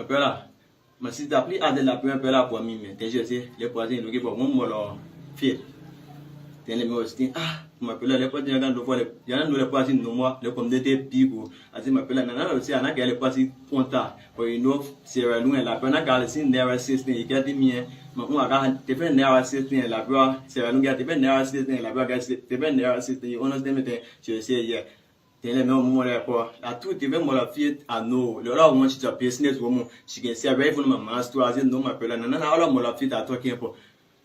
m'appelle ma sister plus à de la première pelle pour moi mais je sais les poisons le pour mon molo fait les me aussi m'appelle les poisons quand le il y a les poisons no moi le comme d'été pigo asi m'appelle nana aussi ana que les poisons conta pour une autre c'est loin la pena car c'est never system il y a des miens moi aga te fait never system la bro c'est loin te fait never system la bro te fait never system on se met je sais hier tell me more like I told them more of it I know the other one she's a business woman she can see a very from my master as no my pela and all more of it I talking about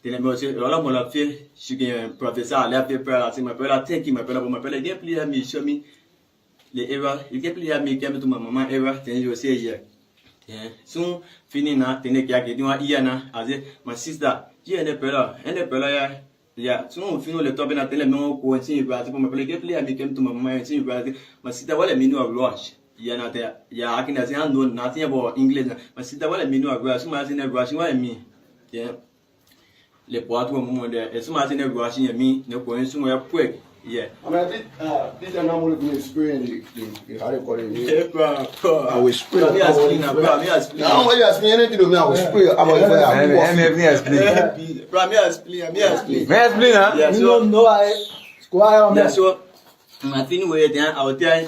tell me say all more of it she can professor I left paper I say my pela thank you my pela get please me show me the error you get please me came to my mama error then you say yeah soon fini na tene kia ke diwa iya na as my sister je ne pela ya yeah, so on finit le top na tele me ko tin ba ti mo pele ke play ami kem to mama tin ba ma sita wala minu of rush ya na te ya akina se ando na tin about english ma sita wala minu of rush ma tin rush wa mi yeah le poatu mo de e so ma tin rush ya mi ne ko nsu mo ya quick yeah I mean this is normally going to spray the how they call it I will spray me explain now when you explain anything to me I will spray about if I explain huh you know I square yeah so I think we then out there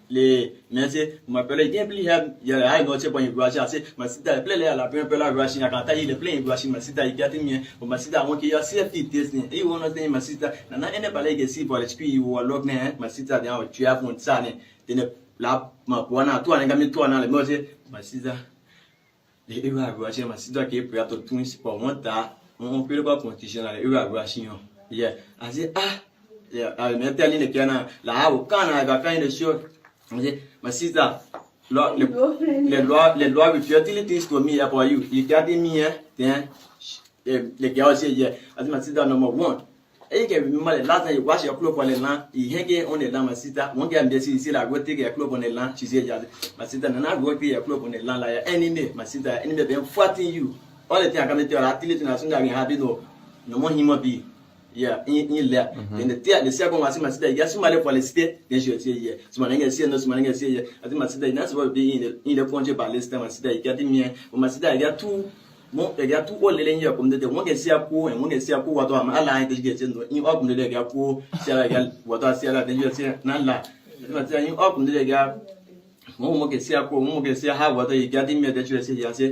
les merci m'appelle bien plus il y a I go check on brush I say ma sita play la première brush na kanta il play brush ma sita il gâte mien ma sita on qui a safety test ni e wona thing ma sita na ene bale ge si pour l'exp you lock ne ma sita then tu as font ça ne then la ma bona toi na ngami toi na le mose ma sita les ewa brush ma sita qui pour to twins pour monta on peut pas competition la ewa brush yeah I say yeah I me tell ni ke na la o kana ga kind of show my sister, les lois with utilities to me about you. You got me then the girl say, yeah, as my sister number one. You can remember the last time you wash your clothes on the land, you hang on the land, my sister. One game they see like go take your clothes on the land. She said, yeah, my sister, and I go take your clothes on the land like enemy, my sister, enemy been fighting you. All the time I come to your utility and as soon as I have no more him be. Yeah, in there. Then the second one, my sister, yes, somebody for the state, then she say, yeah. So my nigga say, no, so my nigga say, yeah. I think my sister, that's what be in the country by this time, my sister, you get me, but my sister, I got two old lady here, come the one can see a pool and one can see a pool, what I'm aligned to get in up the leg, pool, Sarah, what I say, then you say, Nala. But you up the leg, one can see a pool, one can see how what you get me that you say, yes,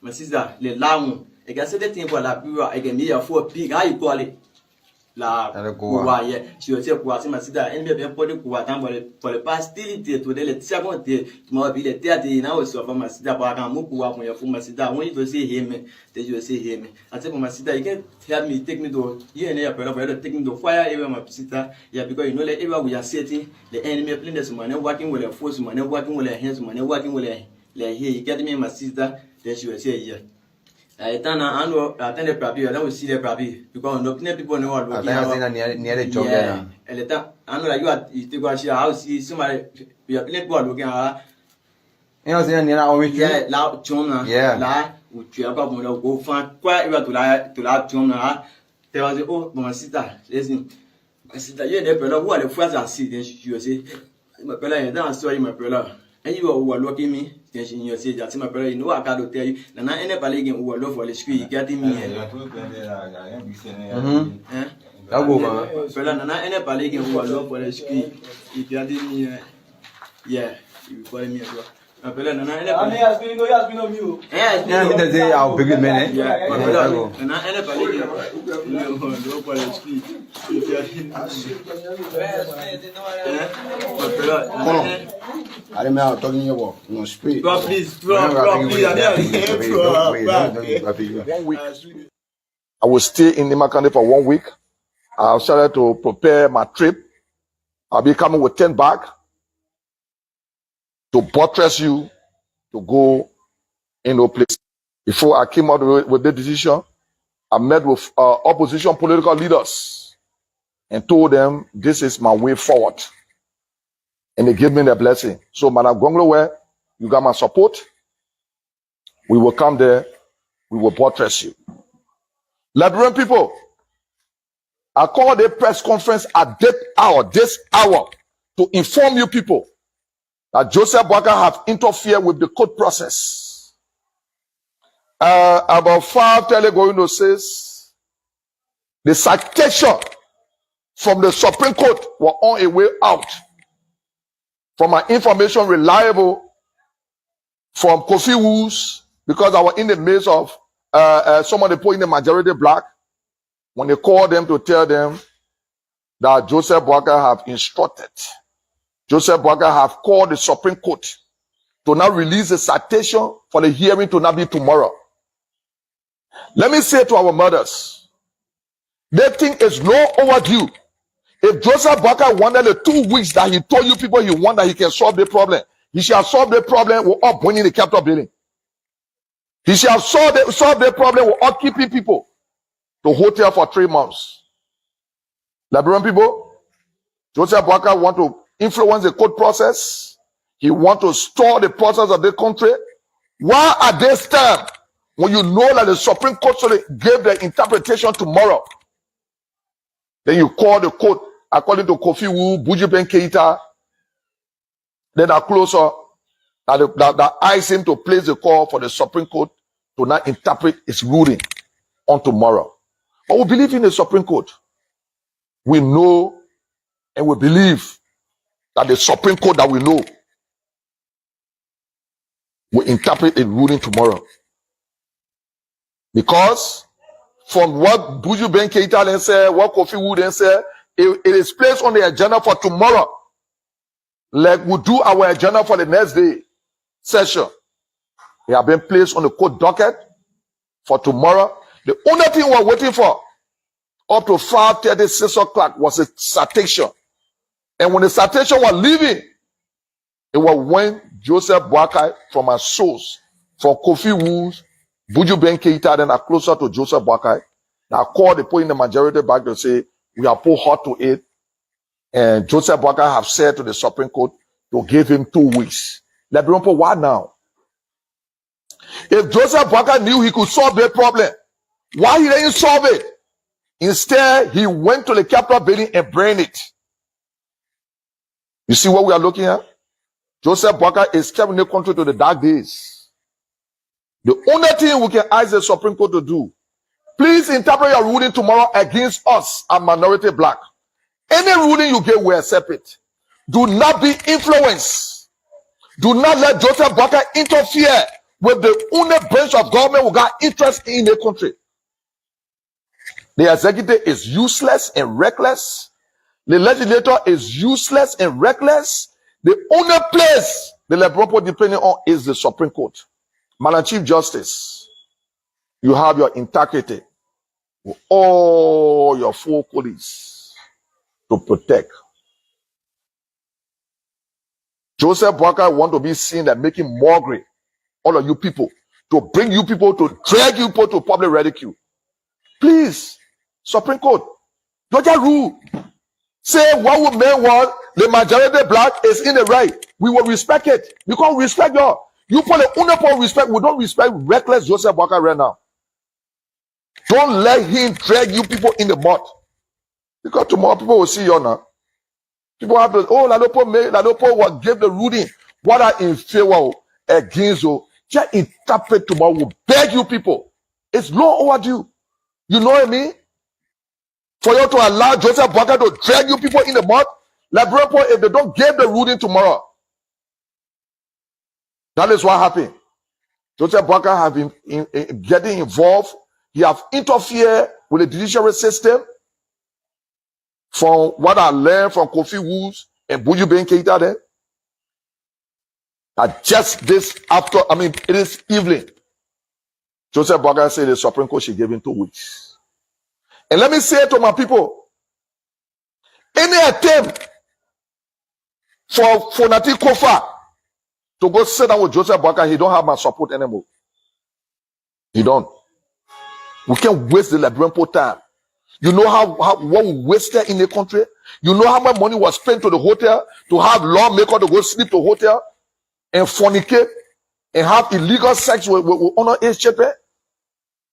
my sister, the long, I got said the thing for la pure, I can be a 4 pig, I call it. La kuwa ye si o se kuwa si masida enbe be podi kuwa tan pour le pastilité to de le tiagonte mo bi le tiati na o so fa masida ba kan mu kuwa mo ye fu masida won yi to se heme te jo se heme ate mo masida you can help me take me to you ne ya pela for take me to fire area my sister yeah because you know le area we are setting the enemy playing this man working with a force man working with a hands man working with a le here you get me my sister then she will say yeah Etana ando attend papi then we see the papi because no people know what looking at near the job there eleta ando la you take go share house see somebody we are playing ball looking at you know say near our week yeah la chona la u tu aba mo go fan kwa iba to la chona te was oh my sister listen my sister you dey pelo who are the first and see then you say my pelo you don't story my pelo and you are looking me then you say that my brother you know I can't tell you na any ballet game who love for the school you get me that go man brother na any ballet game who love for the school you get me yeah you call me as well brother na any ballet has been no me yeah the day I'll big man yeah brother na any ballet game love for the school you get me I don't know talking about no spirit. Bro, please. 1 week. I will stay in Nimakande for 1 week. I've started to prepare my trip. I'll be coming with 10 bags to buttress you to go in no place. Before I came out with the decision, I met with opposition political leaders and told them this is my way forward. And they gave me the blessing. So, Madam Gonglo, where you got my support, we will come there, we will buttress you. Liberian people, I called a press conference at this hour, to inform you people that Joseph Boakai have interfered with the court process. About 5:30 going to says the citation from the Supreme Court were on a way out. From my information reliable from Kofi Woods, because I was in the midst of some of the people in the majority black, when they called them to tell them that Joseph Boakai have instructed, Joseph Boakai have called the Supreme Court to now release a citation for the hearing to not be tomorrow. Let me say to our mothers, they think it's no overdue. If Joseph Boakai wanted the 2 weeks that he told you people he want that he can solve the problem, he shall solve the problem with all bringing the capital building. He shall solve the problem with all keeping people to hotel for 3 months. Liberian people, Joseph Boakai want to influence the court process. He want to store the process of the country. Why at this time, when you know that the Supreme Court gave the interpretation tomorrow, then you call the court according to Kofi Wu, Buju Ben Keita, then are closer that asked him to place the call for the Supreme Court to not interpret its ruling on tomorrow. But we believe in the Supreme Court. We know and we believe that the Supreme Court that we know will interpret a ruling tomorrow. Because from what Buju Ben Keita then said, what Kofi Wu then said, it is placed on the agenda for tomorrow. Like we do our agenda for the next day session. They have been placed on the court docket for tomorrow. The only thing we're waiting for up to 5:30, 6 o'clock was a citation. And when the citation was leaving, it was when Joseph Boakai from our source, from Kofi Woods, Buju Ben Keita, then are closer to Joseph Boakai. Now called the people in the majority back to say, we are put hot to it. And Joseph Boakai have said to the Supreme Court to give him 2 weeks. Liberian people, why now? If Joseph Boakai knew he could solve the problem, why he didn't solve it? Instead, he went to the Capitol building and burned it. You see what we are looking at? Joseph Boakai is carrying the country to the dark days. The only thing we can ask the Supreme Court to do, please interpret your ruling tomorrow against us, a minority black. Any ruling you give, we accept it. Do not be influenced. Do not let Joseph Boakai interfere with the only branch of government who got interest in the country. The executive is useless and reckless. The legislator is useless and reckless. The only place the Liberal depending on is the Supreme Court. Madam Chief Justice, you have your integrity with all your full colleagues to protect. Joseph Boakai want to be seen as making mockery, all of you people, to bring you people, to drag you people to public ridicule. Please, Supreme Court, Georgia rule. Say what would men want, the majority black is in the right. We will respect it. Because we respect y'all. You put the only respect, we don't respect reckless Joseph Boakai right now. Don't let him drag you people in the mud. Because tomorrow people will see you now. People have to, oh, Ladopo will give the ruling. What are in favor against you? Just interpret tomorrow. We'll beg you people. It's long overdue. You know what I mean? For you to allow Joseph Boakai to drag you people in the mud. Liberian, if they don't give the ruling tomorrow, that is what happened. Joseph Boakai have been getting involved. He have interfered with the judiciary system. From what I learned from Kofi Woods and Buju Ben Keita there. That just this it is evening. Joseph Boakai said the Supreme Court should give him 2 weeks. And let me say to my people, any attempt for Nati Kofa to go sit down with Joseph Boakai, he don't have my support anymore. He don't. We can't waste the Liberian time. You know how what we wasted in the country? You know how much money was spent to the hotel to have lawmakers to go sleep to hotel and fornicate and have illegal sex with underage children?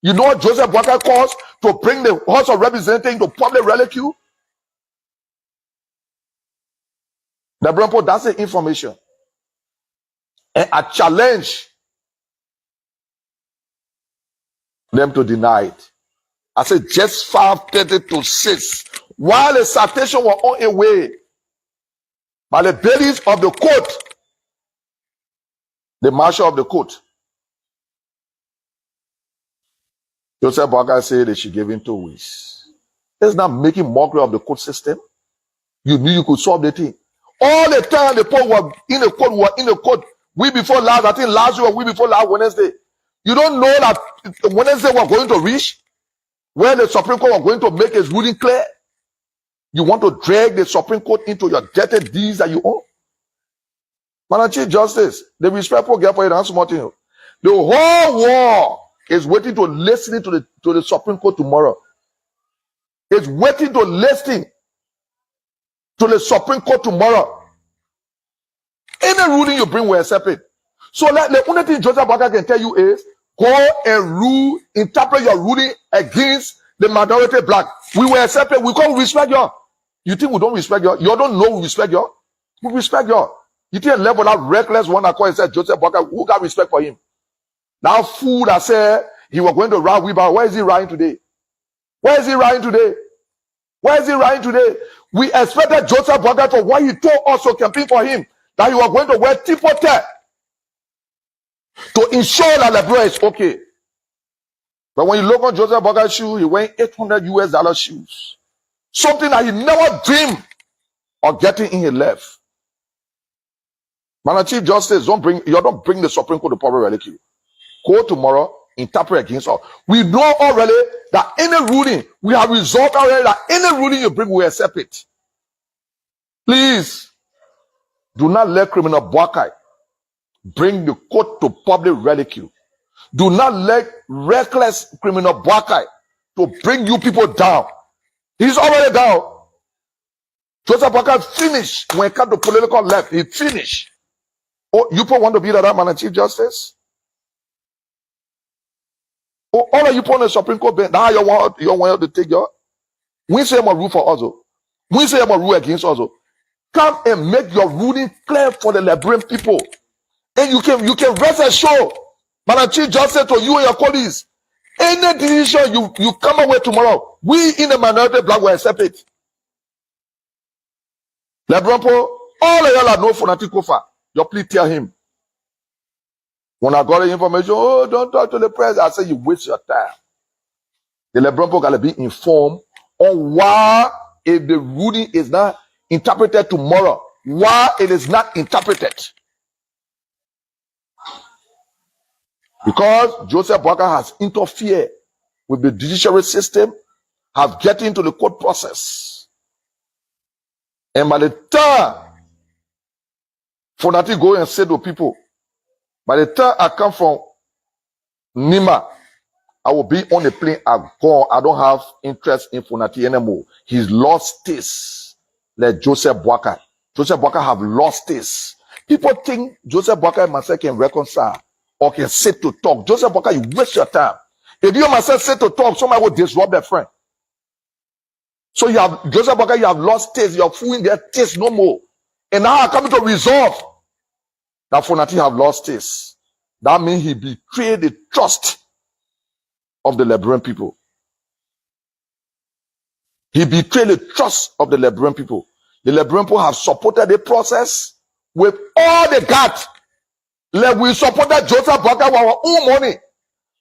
You know what Joseph Boakai calls to bring the House of Representatives to public ridicule? The Brempo, that's the information. And I challenge them to deny it. I said just 5:30 to 6, while the citation was on its way by the bailiffs of the court, the marshal of the court, Joseph Boakai said they should give him 2 weeks. It's not making mockery of the court system. You knew you could solve the thing. All the time the Pope were in the court, week before last, I think last week or week before last Wednesday. You don't know that Wednesday we're going to reach where the Supreme Court are going to make its ruling clear. You want to drag the Supreme Court into your debtor deeds that you own. Madam Chief Justice, the respectful girl for you, that's small thing. The whole world is waiting to listen to the Supreme Court tomorrow. It's waiting to listen to the Supreme Court tomorrow. Any ruling you bring will accept it. So the only thing Joseph Boakai can tell you is, go and rule, interpret your ruling against the minority black. We will accept it. We can't respect you. You think we don't respect you? You don't know we respect you? We respect you. You think level that reckless one that called and said Joseph Boakai, who got respect for him? That fool that said he was going to ride wheelbarrow, where is he riding today? Where is he riding today? Where is he riding today? We expected Joseph Boakai for what he told us to campaign for him, that he was going to wear tipote to ensure that Liberia is okay. But when you look on Joseph Boakai's shoe, he wearing $800 shoes. Something that he never dreamed of getting in his life. Madam Chief Justice, don't bring the Supreme Court to public reliquary. Go tomorrow, interpret against us. We know already that any ruling, we have resolved already that any ruling you bring, we accept it. Please, do not let criminal Boakai bring the court to public reliquary. Do not let reckless criminal Boakai to bring you people down. He's already down. Joseph Boakai finished when it comes to political left. He finished. Oh, you people want to be that man, Chief Justice? Oh, all of you put on the Supreme Court bench. Now you want to take your. We say I'm a rule for us. We say I'm a rule against us. Come and make your ruling clear for the Liberian people. And you can rest assured, Madam Chief Justice, to you and your colleagues, any decision you come up with tomorrow, we in the minority black will accept it. Liberian people, all of y'all are no fanatic Kofa. You please tell him. When I got the information, oh, don't talk to the press. I say you waste your time. The Liberian people gotta be informed on why, if the ruling is not interpreted tomorrow, why it is not interpreted. Because Joseph Boakai has interfered with the judiciary system, has get into the court process. And by the time Fonati go and say to people, by the time I come from Nima, I will be on the plane. I've gone. I don't have interest in Fonati anymore. He's lost this. Like Joseph Boakai. Joseph Boakai have lost this. People think Joseph Boakai and myself can reconcile or can sit to talk. Joseph Boakai, you waste your time. If you and myself sit to talk, somebody will disrupt their friend. So you have Joseph Boakai, you have lost taste. You are fooling their taste no more. And now I'm coming to resolve that Fonati have lost taste. That means he betrayed the trust of the Liberian people. He betrayed the trust of the Liberian people. The Liberian people have supported the process with all they got. Like we supported Joseph Boakai with our own money.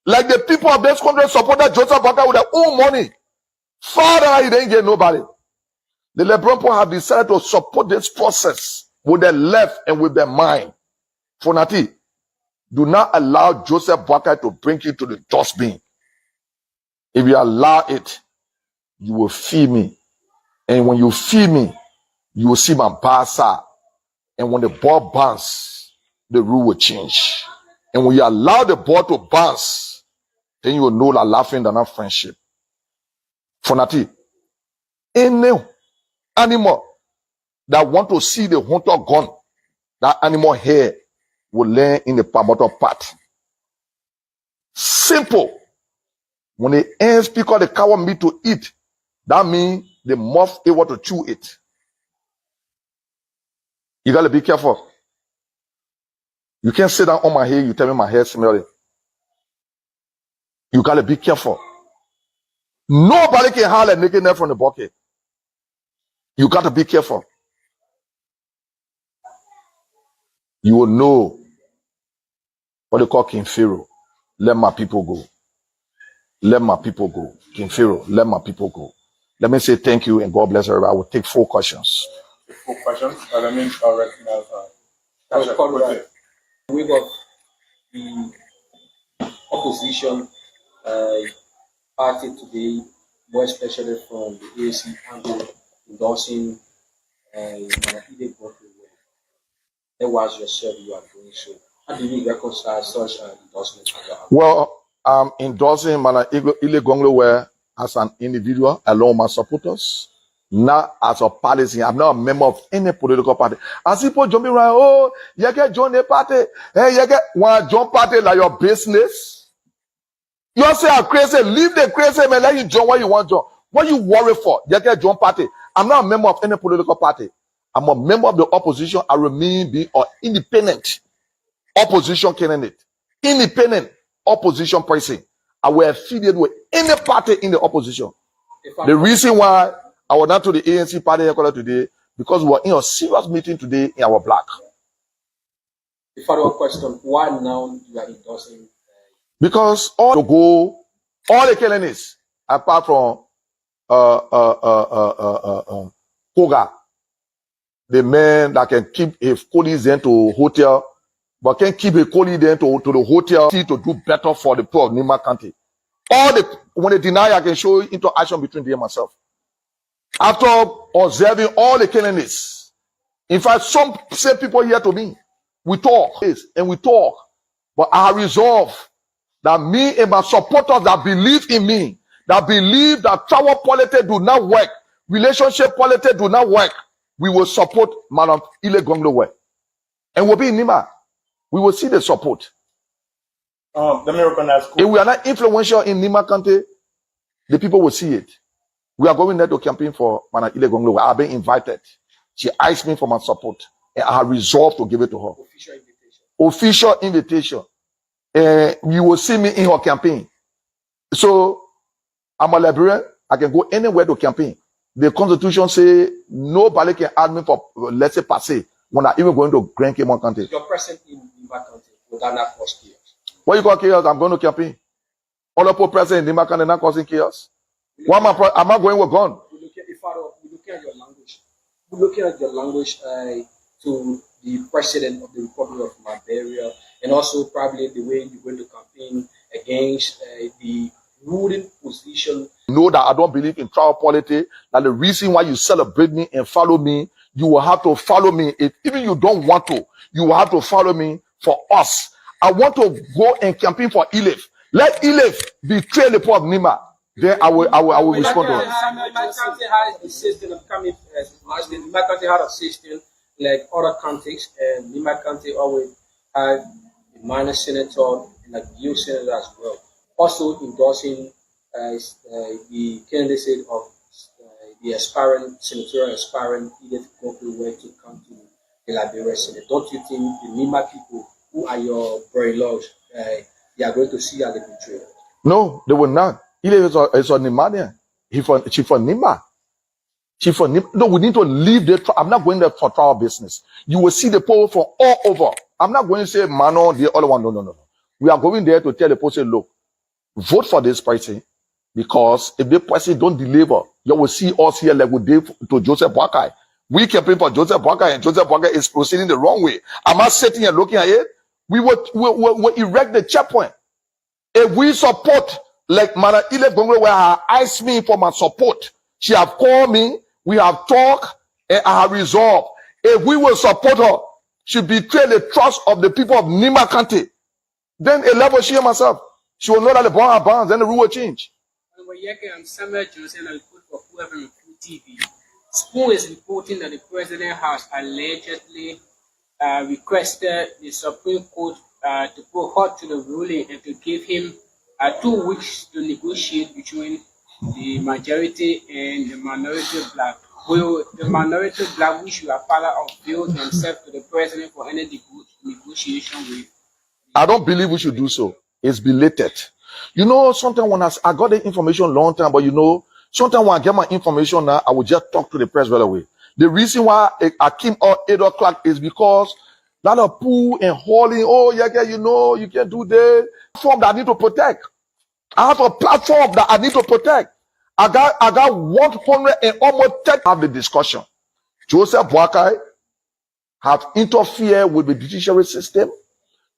Like the people of this country supported Joseph Boakai with their own money. Father, he didn't get nobody. The Liberian people have decided to support this process with their left and with their mind. Fonati, do not allow Joseph Boakai to bring you to the dustbin. If you allow it, you will feel me. And when you feel me, you will see my basa. And when the ball bounces, the rule will change. And when you allow the ball to bounce, then you will know that laughing is not friendship. Fonati, any animal that want to see the hunter gone, that animal hair will land in the promoter part. Simple. When the ants pick up the cow meat to eat, that means the moth able to chew it. You gotta be careful. You can't sit down on my hair, you tell me my hair smelling. You gotta be careful. Nobody can haul a naked net from the bucket. You gotta be careful. You will know what they call King Pharaoh. Let my people go. Let my people go. King Pharaoh, let my people go. Let me say thank you and God bless everybody. I will take 4 questions. 4 questions? That means I recognize that. We got the opposition party today, more especially from the AAC angle, endorsing Nathaniel B. That was yourself you are doing so. How do you reconcile such endorsement? Well, I'm endorsing Mana Ile Gonglowe as an individual along with my supporters, not as a partisan. I'm not a member of any political party. As people jumping around, oh, you get join the party. Hey, you get one join party like your business. You say I'm crazy, leave the crazy man, let you join what you want to join. What you worry for? You get join party. I'm not a member of any political party. I'm a member of the opposition. I remain being an independent opposition candidate. Independent opposition person. I will affiliate with any party in the opposition. The reason why I was not to the ANC party headquarters today, because we were in a serious meeting today in our block. The follow-up question, why now you are endorsing? Because all the Kelenists, apart from Koga, the man that can keep his colleagues then to hotel, but can keep a colleague then to the hotel to do better for the poor of Nima County. When they deny, I can show you interaction between them and myself. After observing all the Kelenists, in fact, some say people here to me, we talk, but I resolve that me and my supporters that believe in me, that believe that travel politics do not work, relationship politics do not work, we will support Madam Ile Gonglowe. And we'll be in Nima. We will see the support. Let me recognize. If we are not influential in Nima County, the people will see it. We are going there to campaign for Madam Ile Gonglowe. I've been invited. She asked me for my support, and I resolved to give it to her. Official invitation. You will see me in her campaign. So I'm a librarian. I can go anywhere to campaign. The Constitution say nobody can ask me for, let's say, passe when I even going to Grand Cape County. You're present in Nima County without not cause chaos. What you call chaos? I'm going to campaign. All the people present in Nima County not causing chaos. Why am I going with gun? We looking at your language. We're looking at your language to the president of the Republic of Liberia, and also probably the way you're going to campaign against the ruling position. Know that I don't believe in trial politics. That the reason why you celebrate me and follow me, you will have to follow me. If even you don't want to, you will have to follow me for us. I want to go and campaign for Ilif. Let Ilif betray the poor of Nima. Then I will respond to it. Nima County has a system of coming. Nima County had a system like other counties, and Nima County always had a minor senator and a youth senator as well. Also endorsing the candidacy of the aspiring senatorial aspirant Edith Gonglowe to come to the Liberia Senate. Don't you think the Nima people who are your very laws, they are going to see as a betrayal? No, they will not. Edith is a Nimadian. She for Nima. She for Nima. No, we need to leave the. I'm not going there for trial business. You will see the poll from all over. I'm not going to say Mano, the other one. No. We are going there to tell the person, look, vote for this person, because if the person don't deliver, you will see us here like we did to Joseph Boakai. We campaign for Joseph Boakai, and Joseph Boakai is proceeding the wrong way. Am I sitting and looking at it? We will erect the checkpoint. If we support, like Madam Ile Gonglowe, where I asked me for my support, she have called me, we have talked, and I have resolved. If we will support her, she betray the trust of the people of Nima County. Then a level she and myself. She will know that the bond are bonds, then the rule will change. Spoon is reporting that the president has allegedly requested the Supreme Court to put halt to the ruling and to give him 2 weeks to negotiate between the majority and the minority black. will the minority black which you are father avail themselves to the president for any negotiation with? I don't believe we should do so. It's belated. You know, sometimes when I got the information long time, but you know, sometimes when I get my information now, I will just talk to the press right away. The reason why I came out 8 o'clock is because a lot of poo and hauling, oh yeah, you know, you can do this. Platform that I need to protect. I have a platform that I need to protect. I got 100 and almost 10 have the discussion. Joseph Boakai have interfered with the judiciary system.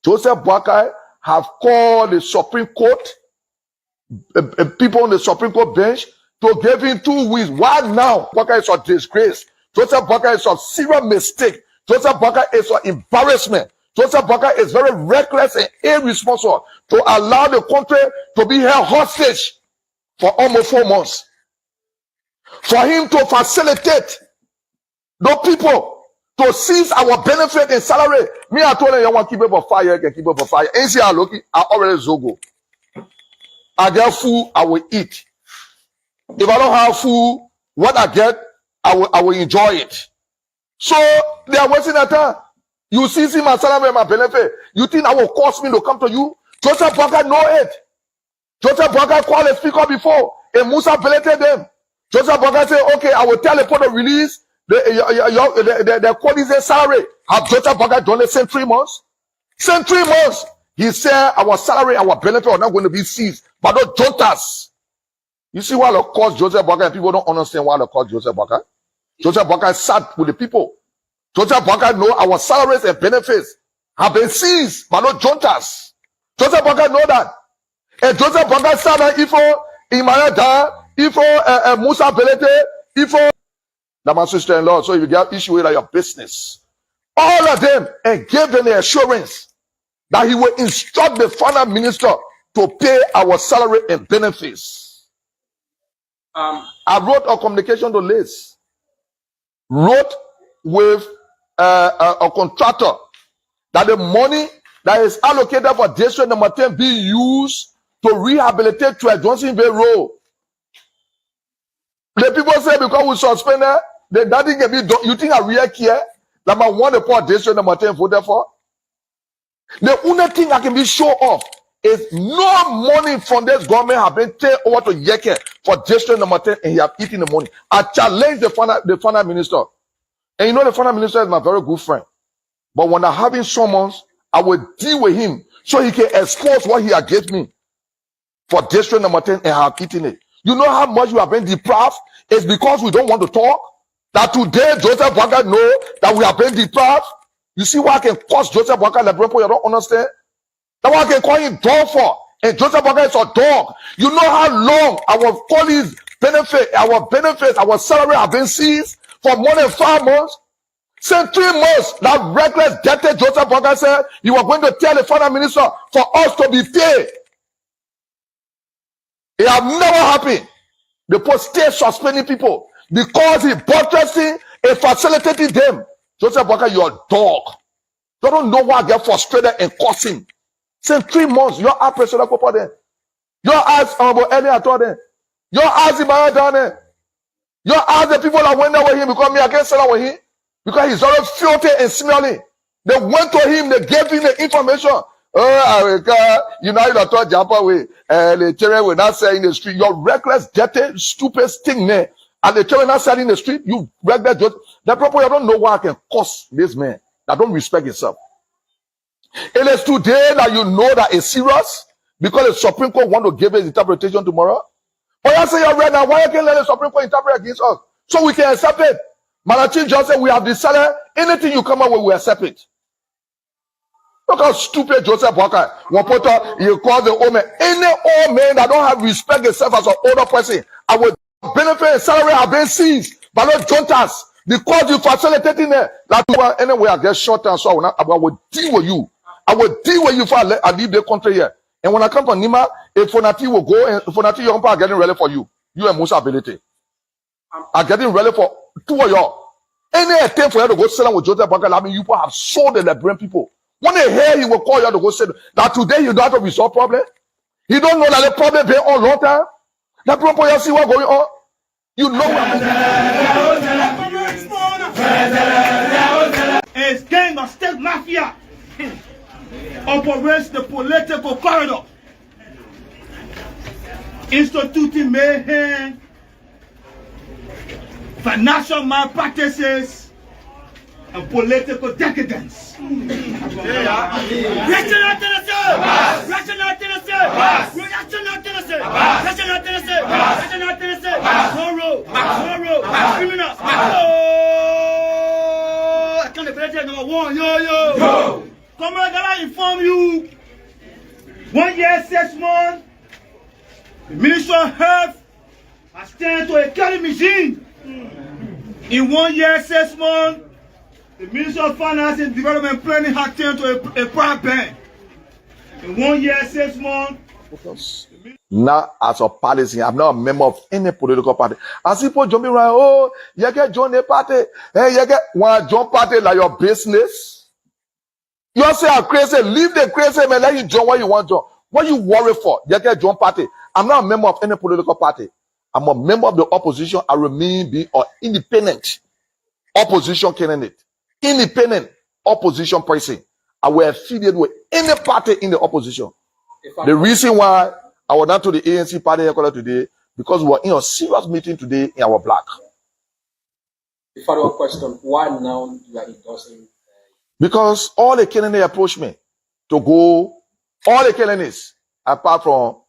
Joseph Boakai have called the Supreme Court, people on the Supreme Court bench, to give him 2 weeks. Why now? Boakai is a disgrace. Joseph Boakai is a serious mistake. Joseph Boakai is an embarrassment. Joseph Boakai is very reckless and irresponsible to allow the country to be held hostage for almost 4 months. For him to facilitate the people to seize our benefit and salary. Me, I told him, you want to keep it for 5 years, can keep it for 5 years. And see, I look, I already zogo. I get food, I will eat. If I don't have food, what I get, I will enjoy it. So they are wasting their time. You see my salary and my benefit. You think that will cost me to come to you? Joseph Boakai know it. Joseph Boakai called a speaker before, and Musa belated them. Joseph Boakai said, okay, I will tell the people to release the quality salary. Have Joseph Boakai done the same 3 months? Same 3 months. He said our salary, our benefit are not going to be seized, but not juntas. You see why they call Joseph Boakai? People don't understand why they call Joseph Boakai. Joseph Boakai sat with the people. Joseph Boakai know our salaries and benefits have been seized, but not juntas. Joseph Boakai know that. And Joseph Boakai sat there, Ifo, Imayada, Ifo, Musa Belete, Ifo, that my sister-in-law. So if you get issue with your business, all of them, and gave them the assurance that he will instruct the finance minister to pay our salary and benefits. I wrote a communication to Liz. Wrote with a contractor that the money that is allocated for district number 10 be used to rehabilitate 12 Johnson Bay Road. The people say because we suspended, that nothing can be done. You think I really care? That I want to put district number 10 voted for? The only thing I can be sure of is no money from this government have been taken over to Yeke for district number 10 and he have eaten the money. I challenge the finance minister. And you know the finance minister is my very good friend. But when I have him summons, I will deal with him so he can expose what he has given me for district number 10 and have eaten it. You know how much you have been deprived? It's because we don't want to talk. That today Joseph Boakai know that we have been deprived. You see why I can cost Joseph Boakai the people you don't understand? That's why I can call him dog for. And Joseph Boakai is a dog. You know how long our colleagues benefits, our salary have been seized for more than 5 months? Since 3 months, that reckless, dirty Joseph Boakai said you were going to tell the finance minister for us to be paid. It have never happened. The post stay suspending people because he buttressing and facilitating them. Joseph Boakai, you're a dog. You don't know why I get frustrated and cursing. Since 3 months, your eyes pressure up there. Your eyes about any at all there. Your eyes in my down there. Your eyes the people that went there with him because me I can't sell with him. Because he's always filthy and smelly. They went to him, they gave him the information. Oh, you know, you don't talk Japa way. The children will not say in the street. You're reckless, dirty, stupid thing there. And the children not selling in the street. You reckless, the people, you don't know why I can curse this man that don't respect himself. It is today that you know that it's serious because the Supreme Court want to give his interpretation tomorrow. But I say you're right now, why you can't let the Supreme Court interpret against us? So we can accept it. Malachi just said we have decided anything you come up with, we accept it. Look how stupid Joseph Boakai. One porter, you call the old man. Any old man that don't have respect himself as an older person, I will benefit and salary have been seized, but not juntas. Because you facilitating it. Like anyway, I get short and so I will deal with you. I will deal with you if I leave the country here. And when I come to Nima, if Fonati will go and Fonati Yompa are getting ready for you. You and Musa ability. Are getting ready for 2 of y'all. Any attempt for you to go sit down with Joseph Boakai, I mean, you have sold the Liberian people. When they hear he will call you to go sit down, that today you don't have to resolve problem. You don't know that the problem been on long time. That problem you see what going on. You know what A gang of state mafia operates the political corridor, instituting mayhem, financial malpractices, and political decadence. National Tennessee! National Tennessee! National Tennessee! National Tennessee! National Tennessee! Tomorrow! Criminals! Oh! I can't believe number one. Yo! Come on, I gotta inform you. 1 year, 6 months, the Ministry of Health has turned to a killing machine. In 1 year, 6 months, the Ministry of Finance and Development Planning has turned to a private bank. In 1 year, 6 months. Now, as a policy, I'm not a member of any political party. As people jumping around, oh, you get join a party. Hey, you get one join party like your business. You say I'm crazy, leave the crazy man, let you join what you want to join. What you worry for? You get join party. I'm not a member of any political party. I'm a member of the opposition. I remain being an independent opposition candidate. Independent opposition person. I will affiliate with any party in the opposition. The reason why I was not to the ANC party headquarters today, because we were in a serious meeting today in our block. The follow-up question, why now you are endorsing? Because all the candidates approached me to go, all the candidates, apart from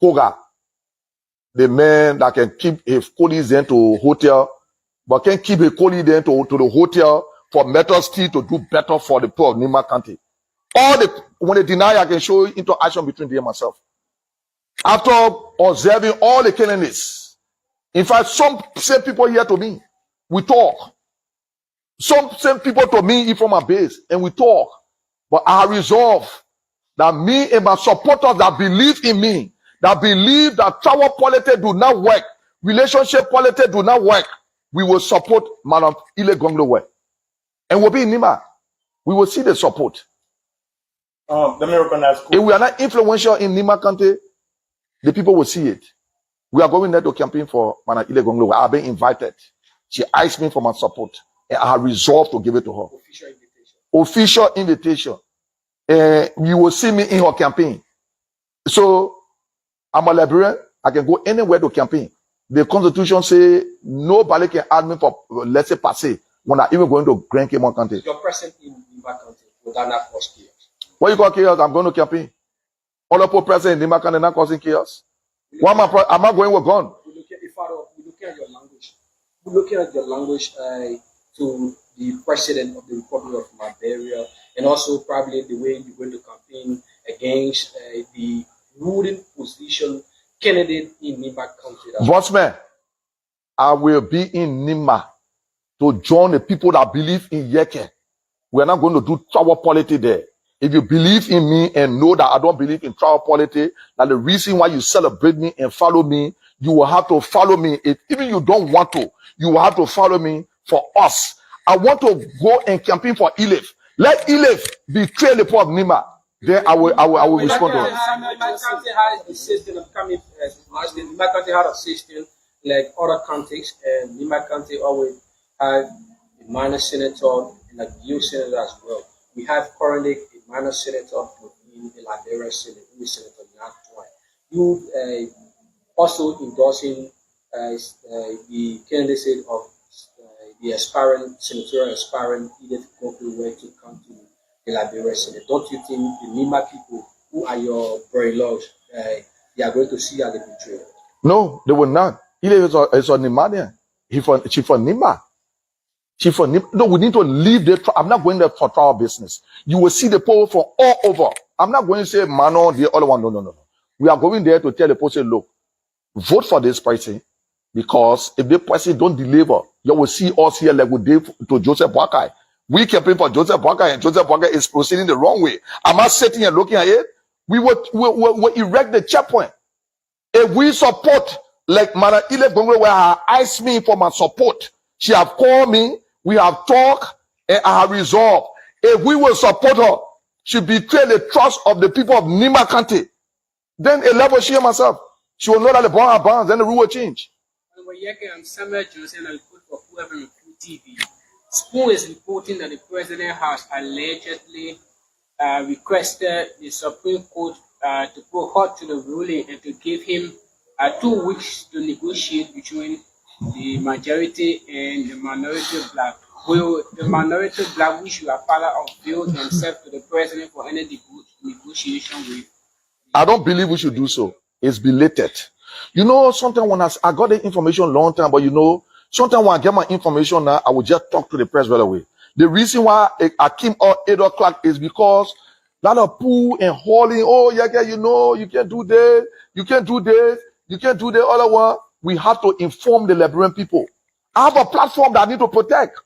Koga, the man that can keep his colleagues then to hotel, but can keep his colleagues then to the hotel for Metal Steel to do better for the poor of Nima County. When they deny, I can show you interaction between them and myself. After observing all the candidates, in fact, some same people here to me, we talk. Some same people to me from my base, and we talk. But I resolve that me and my supporters that believe in me, that believe that tribal politics do not work, relationship politics do not work, we will support Madam Ile Gonglowe. And we'll be in Nima. We will see the support. Let me recognize. If we are not influential in Nima County, the people will see it. We are going there to campaign for Madam Ile Gonglowe. I have been invited. She asked me for my support, and I have resolved to give it to her. Official invitation. You will see me in her campaign. So I'm a librarian. I can go anywhere to campaign. The Constitution say nobody can add me for let's say passé when I'm even going to Grand Cape County. You're present in Nima County without that cause chaos. What you call chaos? I'm going to campaign. All the people present in Nima County not causing chaos. Why am I going with gun? We're looking at your language. We're looking at your language to the president of the Republic of Liberia, and also probably the way you're going to campaign against the ruling position candidate in Nima County. Bossman, I will be in Nima to join the people that believe in Yeke. We're not going to do tribal politics there. If you believe in me and know that I don't believe in tribal politics, that the reason why you celebrate me and follow me, you will have to follow me. If even you don't want to, you will have to follow me for us. I want to go and campaign for Ilef. Let Ilef betray the poor of Nima. Then I will respond to it. Nima County has the system of coming. Nima County had a system like other counties, and Nima County always had a minor senator and a youth senator as well. We have currently a minor senator in the Liberia Senate, who is Senator Nyakwai. You also endorsing the candidacy of the aspiring senatorial aspirant Edith Gonglowe to come to the Liberia Senate. Don't you think the Nima people who are your very laws, they are going to see as a betrayal? No, they will not. Edith is a Nimanian. She for Nima. She for Nima. No, we need to leave the. I'm not going there for trial business. You will see the people from all over. I'm not going to say Mano, the other one. No. We are going there to tell the person, look, vote for this person, because if the person don't deliver, you will see us here like we did to Joseph Boakai. We campaign for Joseph Boakai, and Joseph Boakai is proceeding the wrong way. Am I sitting and looking at it? We will erect the checkpoint. If we support, like Madam Ile Gonglowe, where I asked me for my support, she have called me, we have talked, and I have resolved. If we will support her, she betray the trust of the people of Nima County. Then a level she and myself, she will know that the bond are bonds, then the rule will change. And when I'm Samuel Johnson. I report for whoever Recruit TV. Spoon is reporting that the president has allegedly requested the Supreme Court to put halt to the ruling and to give him 2 weeks to negotiate between the majority and the minority black. Will the minority black, which you are part of, avail themselves to the president for any negotiation with? I don't believe we should do so. It's belated. You know, sometimes when I got the information long time, but you know, sometimes when I get my information now, I will just talk to the press right away. The reason why I came out 8 o'clock is because a lot of poo and hauling, oh, yeah, you know, you can't do this, you can't do this, you can't do the other one. We have to inform the Liberian people. I have a platform that I need to protect.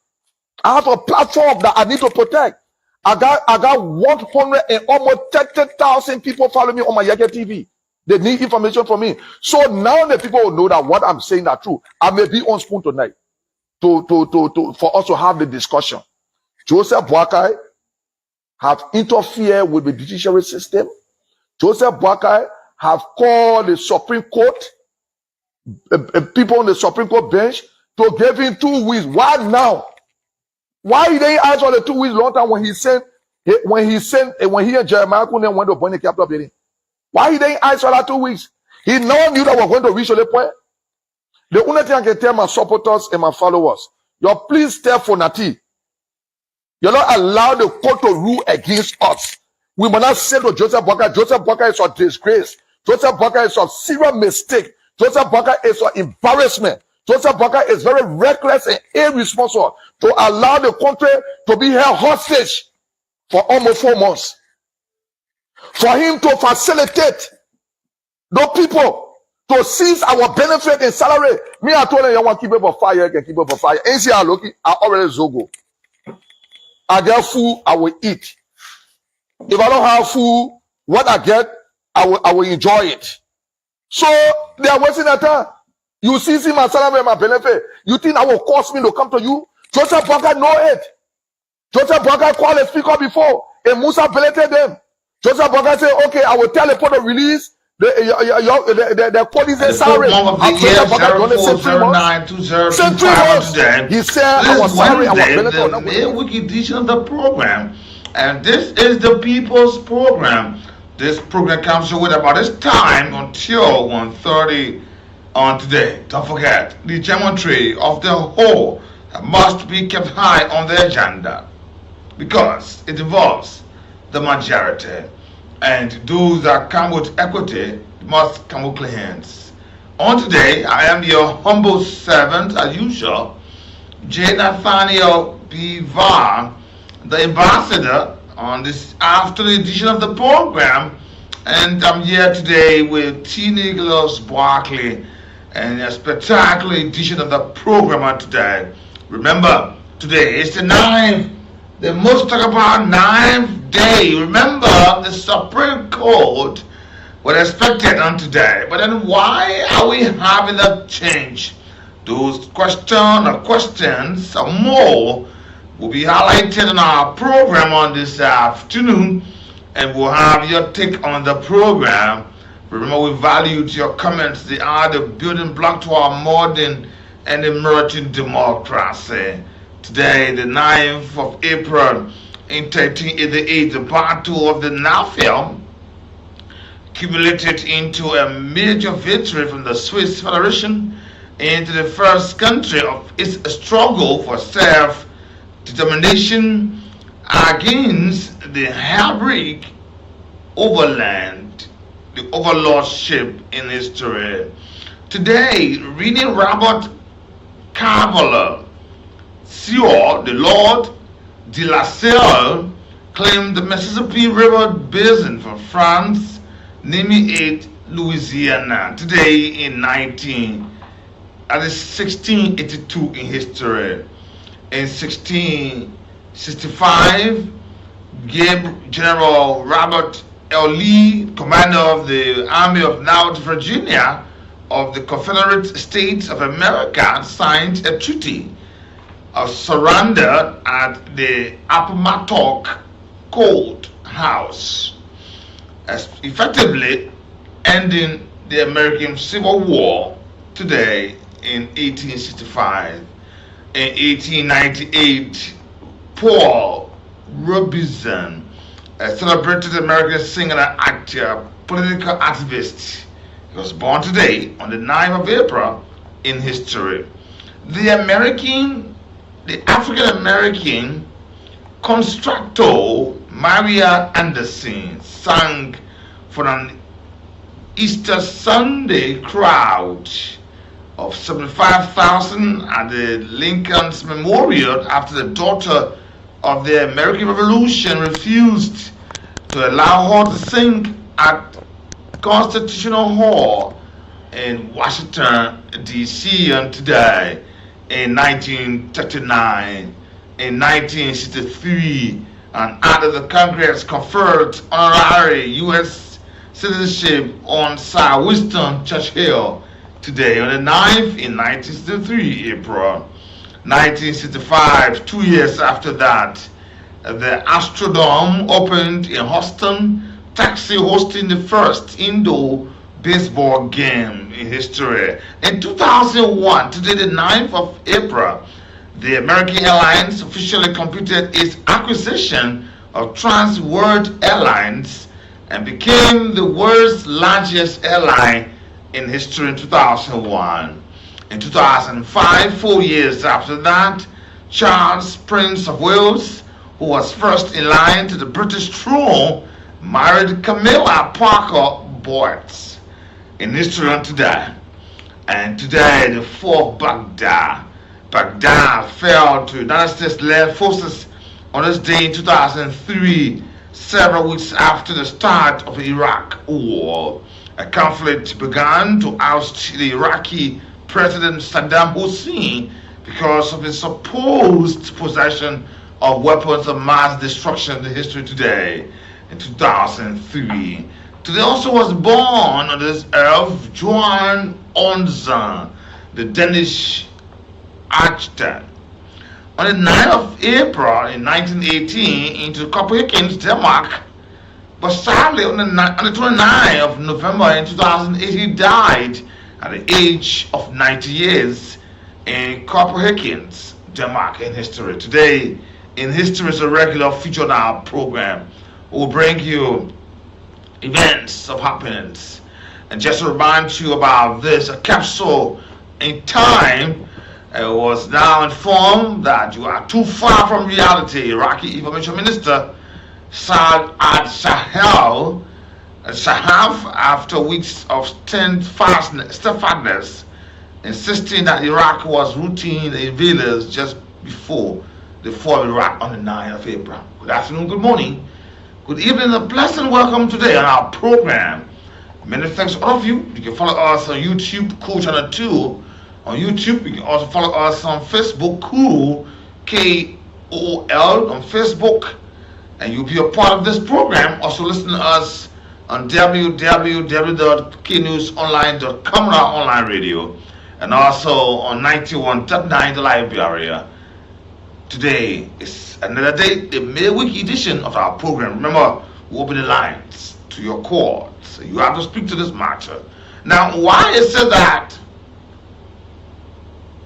I have a platform that I need to protect. I got 100 and almost 30,000 people following me on my Yeke TV. They need information from me. So now the people will know that what I'm saying are true. I may be on Spoon tonight for us to have the discussion. Joseph Boakai have interfered with the judiciary system. Joseph Boakai have called the Supreme Court, people on the Supreme Court bench, to give him 2 weeks. Why now? Why he didn't ask for the 2 weeks long time when he and Jeremiah Kunen went to burn the capital building? Why he didn't ask for that 2 weeks? He now knew that we're going to reach the point. The only thing I can tell my supporters and my followers, you please tell Fonati, you're not allowed the court to rule against us. We must not say to Joseph Boakai, Joseph Boakai is a disgrace. Joseph Boakai is a serious mistake. Joseph Boakai is an embarrassment. Joseph Boakai is very reckless and irresponsible to allow the country to be held hostage for almost 4 months. For him to facilitate the people to seize our benefit and salary. Me, I told him, you want to keep it for fire, you can keep it for fire. And see, I already zogo. I get food, I will eat. If I don't have food, what I get, I will enjoy it. So they are wasting their time. You see my salary and my benefit. You think that will cost me to come to you? Joseph Boakai know it. Joseph Boakai called a speaker before, and Musa belated them. Joseph Boakai said, okay, I will tell the court to release the police and salary. He said, our salary, our benefit. The week edition of the program. And this is the People's Program. This program comes to with about this time until 1:30 on today. Don't forget, the geometry of the whole must be kept high on the agenda because it involves the majority. And those that come with equity must come with clean hands. On today, I am your humble servant, as usual, J. Nathaniel B. Vah, the ambassador on this afternoon edition of the program. And I'm here today with T. Nicholas Barkley and a spectacular edition of the program today. Remember, today is the 9th, the most talk about 9th day. Remember, the Supreme Court was expected on today. But then why are we having that change? Those questions or more will be highlighted in our program on this afternoon, and we'll have your take on the program. Remember, we valued your comments. They are the building block to our modern and emerging democracy. Today, the 9th of April in 1388, the Battle of the Nafel accumulated into a major victory from the Swiss Federation into the first country of its struggle for self-determination against the Hebric overland, the overlordship in history. Today, reading Robert Cavalier, Sieur, the Lord de la Salle, claimed the Mississippi River Basin from France, naming it Louisiana. Today in 1682 in history. In 1665, General Robert L. Lee, commander of the Army of North Virginia of the Confederate States of America, signed a treaty of surrender at the Appomattox Court House, effectively ending the American Civil War. Today in 1865. In 1898, Paul Robeson, a celebrated American singer and actor, political activist. He was born today on the 9th of April in history. The African American constructor Maria Anderson sang for an Easter Sunday crowd of 75,000 at the Lincoln's Memorial after the daughter of the American Revolution refused to allow her to sing at Constitutional Hall in Washington, D.C. on today in 1939. In 1963, an act of the Congress conferred honorary U.S. citizenship on Sir Winston Churchill today on the 9th in 1963, April. 1965, 2 years after that, the Astrodome opened in Houston, Texas, hosting the first indoor baseball game in history. In 2001, today the 9th of April, the American Airlines officially completed its acquisition of Trans World Airlines and became the world's largest airline in history in 2001. In 2005, 4 years after that, Charles, Prince of Wales, who was first in line to the British throne, married Camilla Parker Bowles in history on today. And today, the fourth Baghdad fell to United States-led forces on this day in 2003, several weeks after the start of the Iraq War. A conflict began to oust the Iraqi President Saddam Hussein because of his supposed possession of weapons of mass destruction in the history today. In 2003, today also was born on this earth Johan Onzen, the Danish architect. On the 9th of April in 1918, into Copenhagen, Denmark, but sadly on the 29th of November in 2008, he died at the age of 90 years in Copenhagen, Denmark in history. Today in history is a regular feature on our program. We'll bring you events of happenings. And just to remind you about this, a capsule in time was now informed that you are too far from reality. Iraqi Information Minister Saad al-Shahab, after weeks of steadfastness, insisting that Iraq was routing the invaders just before the fall of Iraq on the 9th of April. Good afternoon, good morning, good evening, a pleasant welcome today on our program. Many thanks to all of you. You can follow us on YouTube, Cool Channel 2. On YouTube, you can also follow us on Facebook, Cool, K-O-L, on Facebook. And you'll be a part of this program. Also listen to us on www.knewsonline.com, our online radio, and also on 91.9 the live area. Today is another day, the midweek edition of our program. Remember, we open the lines to your calls. So you have to speak to this matter. Now, why is it that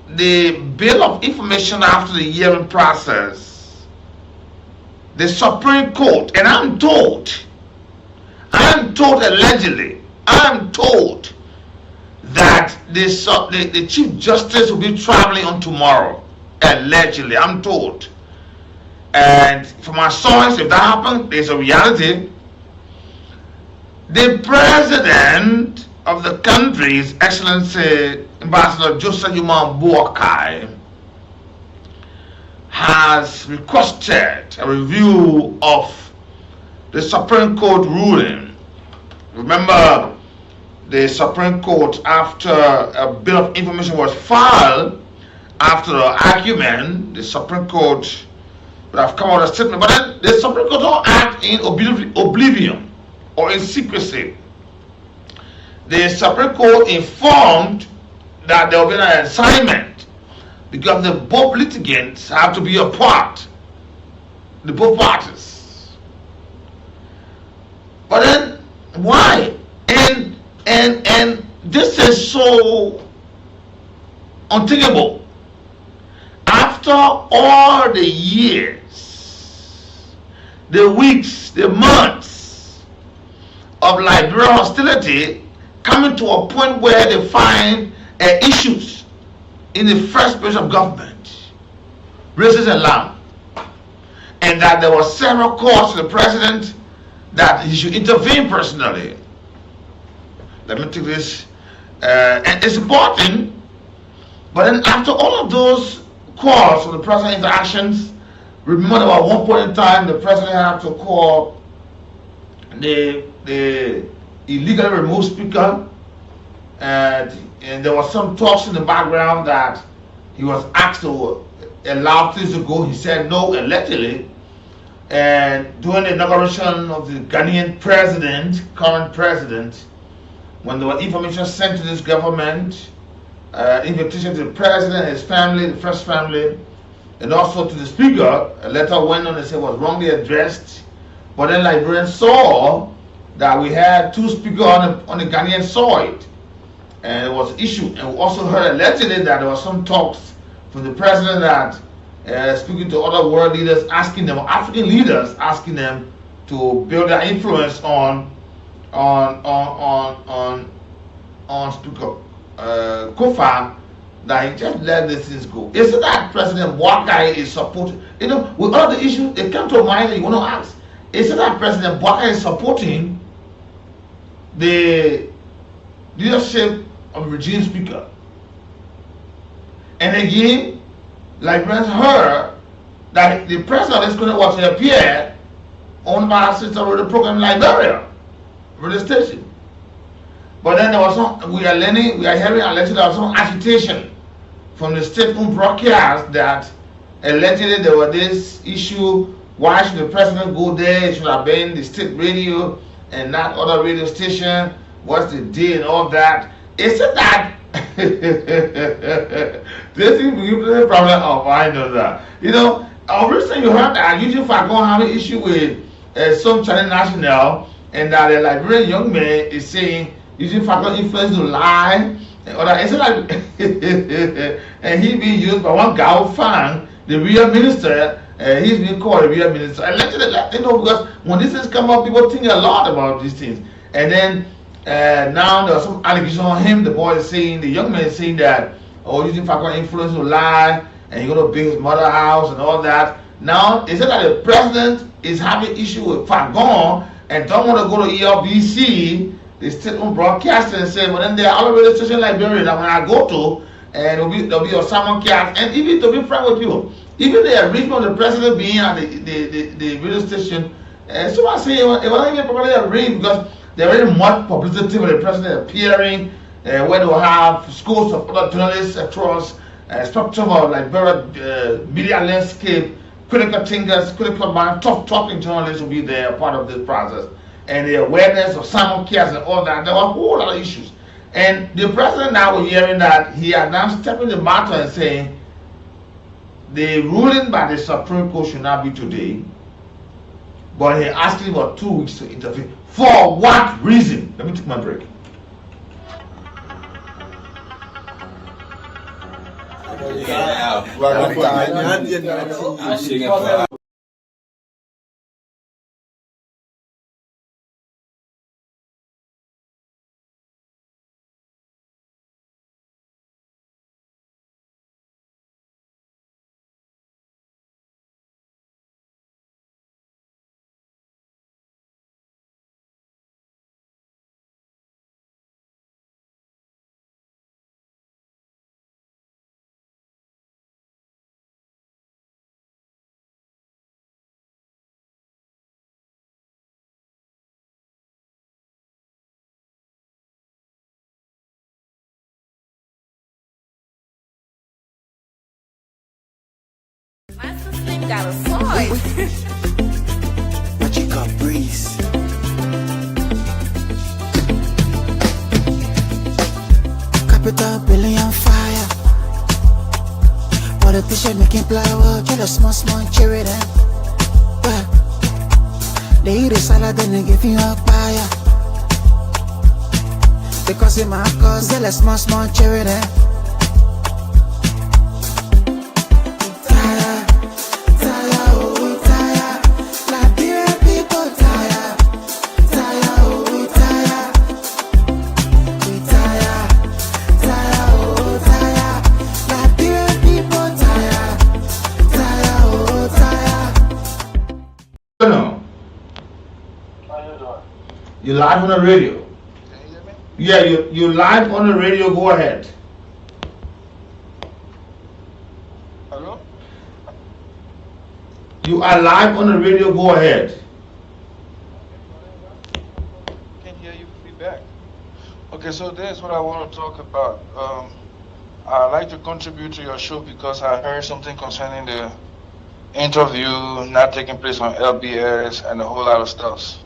the Bill of Information after the hearing process, the Supreme Court, and I'm told allegedly, I'm told that the Chief Justice will be traveling on tomorrow. Allegedly, I'm told. And from my source, if that happens, there's a reality. The President of the country, His Excellency Ambassador Joseph Yuman Boakai, has requested a review of the Supreme Court ruling. Remember, the Supreme Court, after a Bill of Information was filed, after the argument, the Supreme Court would have come out with a statement, but then the Supreme Court don't act in oblivion or in secrecy. The Supreme Court informed that there will be an assignment because the both litigants have to be a part, the both parties. But then why? And this is so unthinkable. After all the years, the weeks, the months of Liberian hostility, coming to a point where they find issues in the first place of government, racism and land, and that there were several calls to the president that he should intervene personally. Let me take this, and it's important. But then after all of those calls for the president interactions, remember that at one point in time the president had to call the illegally removed speaker, and there was some talks in the background that he was asked to allow things to go. He said no, allegedly. And during the inauguration of the Ghanaian president, current president, when there was information sent to this government, invitation to the president, his family, the first family, and also to the speaker, a letter went on and said was wrongly addressed. But then Liberians saw that we had two speakers on the Ghanaian soil, and it was issued. And we also heard allegedly that there was some talks from the president that speaking to other world leaders, asking them, African leaders, asking them to build their influence on Speaker Kofa, that he just let these things go. Isn't that President Boakai is supporting? You know, with all the issues, it came to mind that you want to ask. Isn't that President Boakai is supporting the leadership of regime speaker? And again, Liberians heard that the president is going to watch it appear on my sister radio program in Liberia, radio station. But then there was some, we are hearing allegedly there was some agitation from the state-owned broadcast that allegedly there was this issue, why should the president go there? It should have been the state radio and not other radio station. What's the deal and all that? Isn't that this is the problem of I know that. You know, recently you heard that usually Fagon have an issue with some Channel National, and that a Liberian young man is saying using Fagon influence to lie and all that. It's like and he being used by one Gao Fang, the real minister. He's being called a real minister. And let you know, because when these things come up, people think a lot about these things. And then now there's some allegation on him. The boy is saying, the young man is saying that, oh, using Fagon influence to lie, and he's going to build his mother house and all that. Now, is it that the president is having issue with Fagon and don't want to go to ELBC, the state-owned broadcaster, and say, well, then there are other radio stations in Liberia that when I go to, and there'll be a Simon Cast, and even to be frank with you, even the arrangement of the president being at the radio station, someone say it was not even probably arranged because there is much publicity with the president appearing, where they will have schools of other journalists across structure of Liberia media landscape, critical thinkers, critical mind, tough talking journalists will be there, part of this process. And the awareness of Simon Cares and all that, there were a whole lot of issues. And the president now was hearing that he had now stepping the matter and saying the ruling by the Supreme Court should not be today, but he asking for 2 weeks to intervene. For what reason? Let me take my break. Got a voice. Magic up breeze. Capital billion fire. Politician making plywood, get a small cherry then. They eat a salad and they give you a fire. Because in my cause, they let small cherry then. You live on the radio. Can you hear me? Yeah, you live on the radio. Go ahead. Hello? You are live on the radio. Go ahead. Can't hear you feedback. Okay, so this is what I want to talk about. I'd like to contribute to your show because I heard something concerning the interview not taking place on LBS and a whole lot of stuff.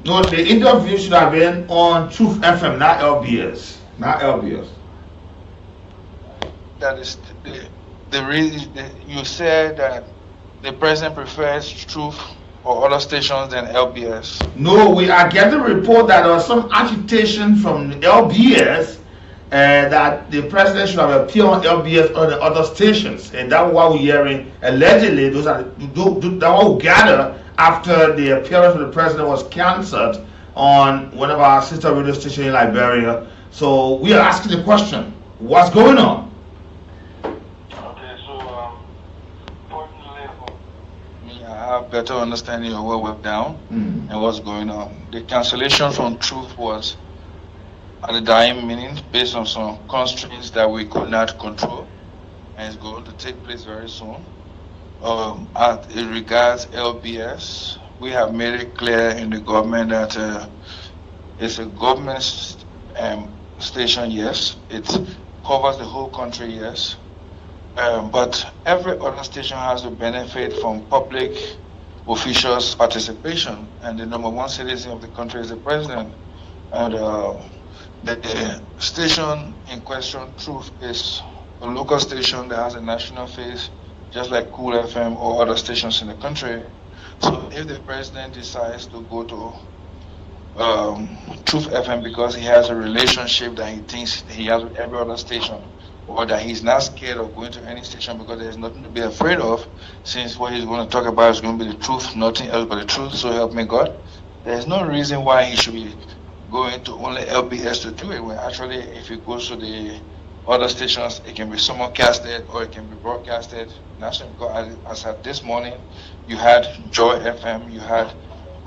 No, the interview should have been on Truth FM, not LBS. Not LBS. That is the reason you said that the president prefers Truth or other stations than LBS. No, we are getting a report that there was some agitation from the LBS that the president should have appeared on LBS or the other stations, and that's what we're hearing. Allegedly, that's what we gather after the appearance of the president was cancelled on one of our sister radio stations in Liberia. So we are asking the question: what's going on? Okay, so I have better understanding of what went down and what's going on. The cancellation from Truth was at the dying minute based on some constraints that we could not control, and it's going to take place very soon. As it regards LBS, we have made it clear in the government that it's a government station, yes. It covers the whole country, yes. But every other station has to benefit from public officials' participation, and the number one citizen of the country is the president. And the station in question, Truth, is a local station that has a national face, just like Cool FM or other stations in the country. So if the president decides to go to Truth FM because he has a relationship that he thinks he has with every other station, or that he's not scared of going to any station because there's nothing to be afraid of, since what he's going to talk about is going to be the truth, nothing else but the truth, so help me God, there's no reason why he should be going to only LBS to do it, when actually if he goes to the other stations, it can be simulcasted or it can be broadcasted nationally. Because as at this morning, you had Joy FM, you had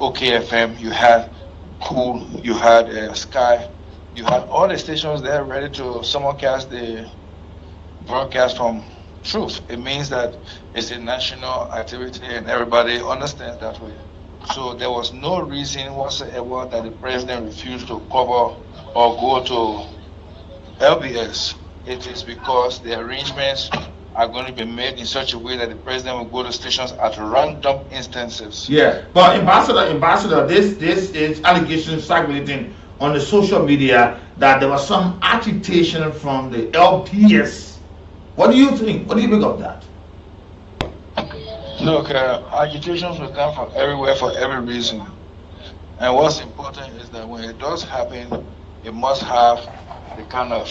OK FM, you had Cool, you had Sky, you had all the stations there ready to simulcast the broadcast from Truth. It means that it's a national activity and everybody understands that way. So there was no reason whatsoever that the president refused to cover or go to LBS. It is because the arrangements are going to be made in such a way that the president will go to stations at random instances. Yeah, but Ambassador, this is allegations circulating on the social media that there was some agitation from the LPS. What do you think? What do you think of that? Look, agitations will come from everywhere for every reason. And what's important is that when it does happen, it must have the kind of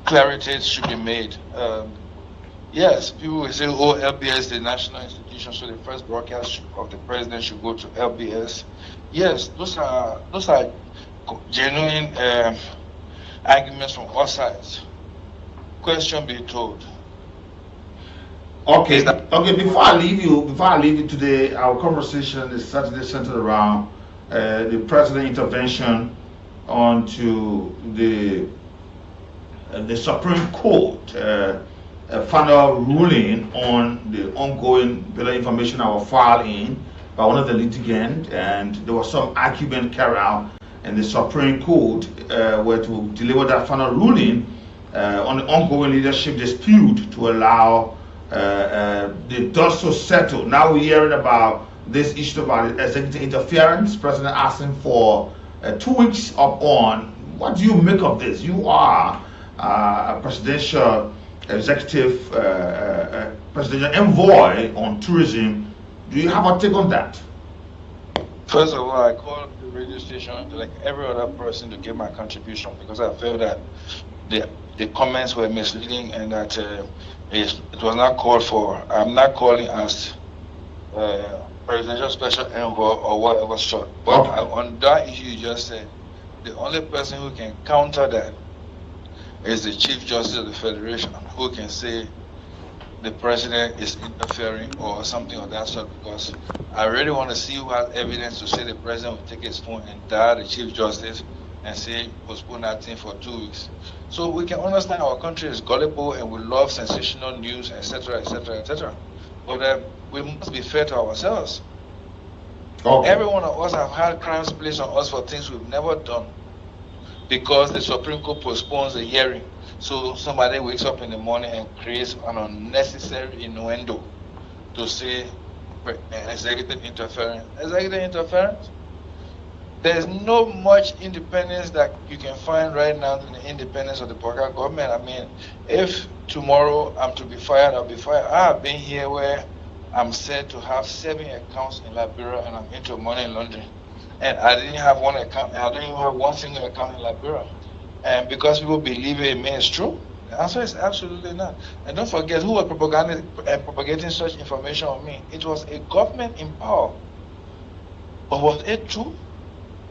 clarity should be made. Yes, people will say, oh, LBS is the national institution, so the first broadcast of the president should go to LBS. Yes, those are genuine arguments from all sides. Question be told. Okay, before I leave you today, our conversation is Saturday centered around the president intervention onto the Supreme Court final ruling on the ongoing bill of information that was filed in by one of the litigants, and there was some argument carried out, and the Supreme Court were to deliver that final ruling on the ongoing leadership dispute to allow the dust to settle. Now we're hearing about this issue about executive interference. President asking for 2 weeks up on. What do you make of this? You are a presidential executive, presidential envoy on tourism. Do you have a take on that? First of all, I called the radio station like every other person to give my contribution because I felt that the comments were misleading and that it was not called for. I'm not calling as presidential special envoy or whatever short. But on that issue you just said, the only person who can counter that is the Chief Justice of the Federation, who can say the president is interfering or something of that sort, because I really want to see who has evidence to say the president will take his phone and dial the Chief Justice and say postpone that thing for 2 weeks. So we can understand our country is gullible and we love sensational news, etc., etc., etc. But we must be fair to ourselves. Okay. Every one of us have had crimes placed on us for things we've never done because the Supreme Court postpones the hearing. So somebody wakes up in the morning and creates an unnecessary innuendo to say executive interference. Executive interference? There's no much independence that you can find right now in the independence of the Portugal government. I mean, if tomorrow I'm to be fired, I'll be fired. I've been here where I'm said to have 7 accounts in Liberia and I'm into money laundering. And I didn't have one account, I didn't even have one single account in Liberia. And because people believe it means true, the answer is absolutely not. And don't forget who was propagating such information on me. It was a government in power. But was it true?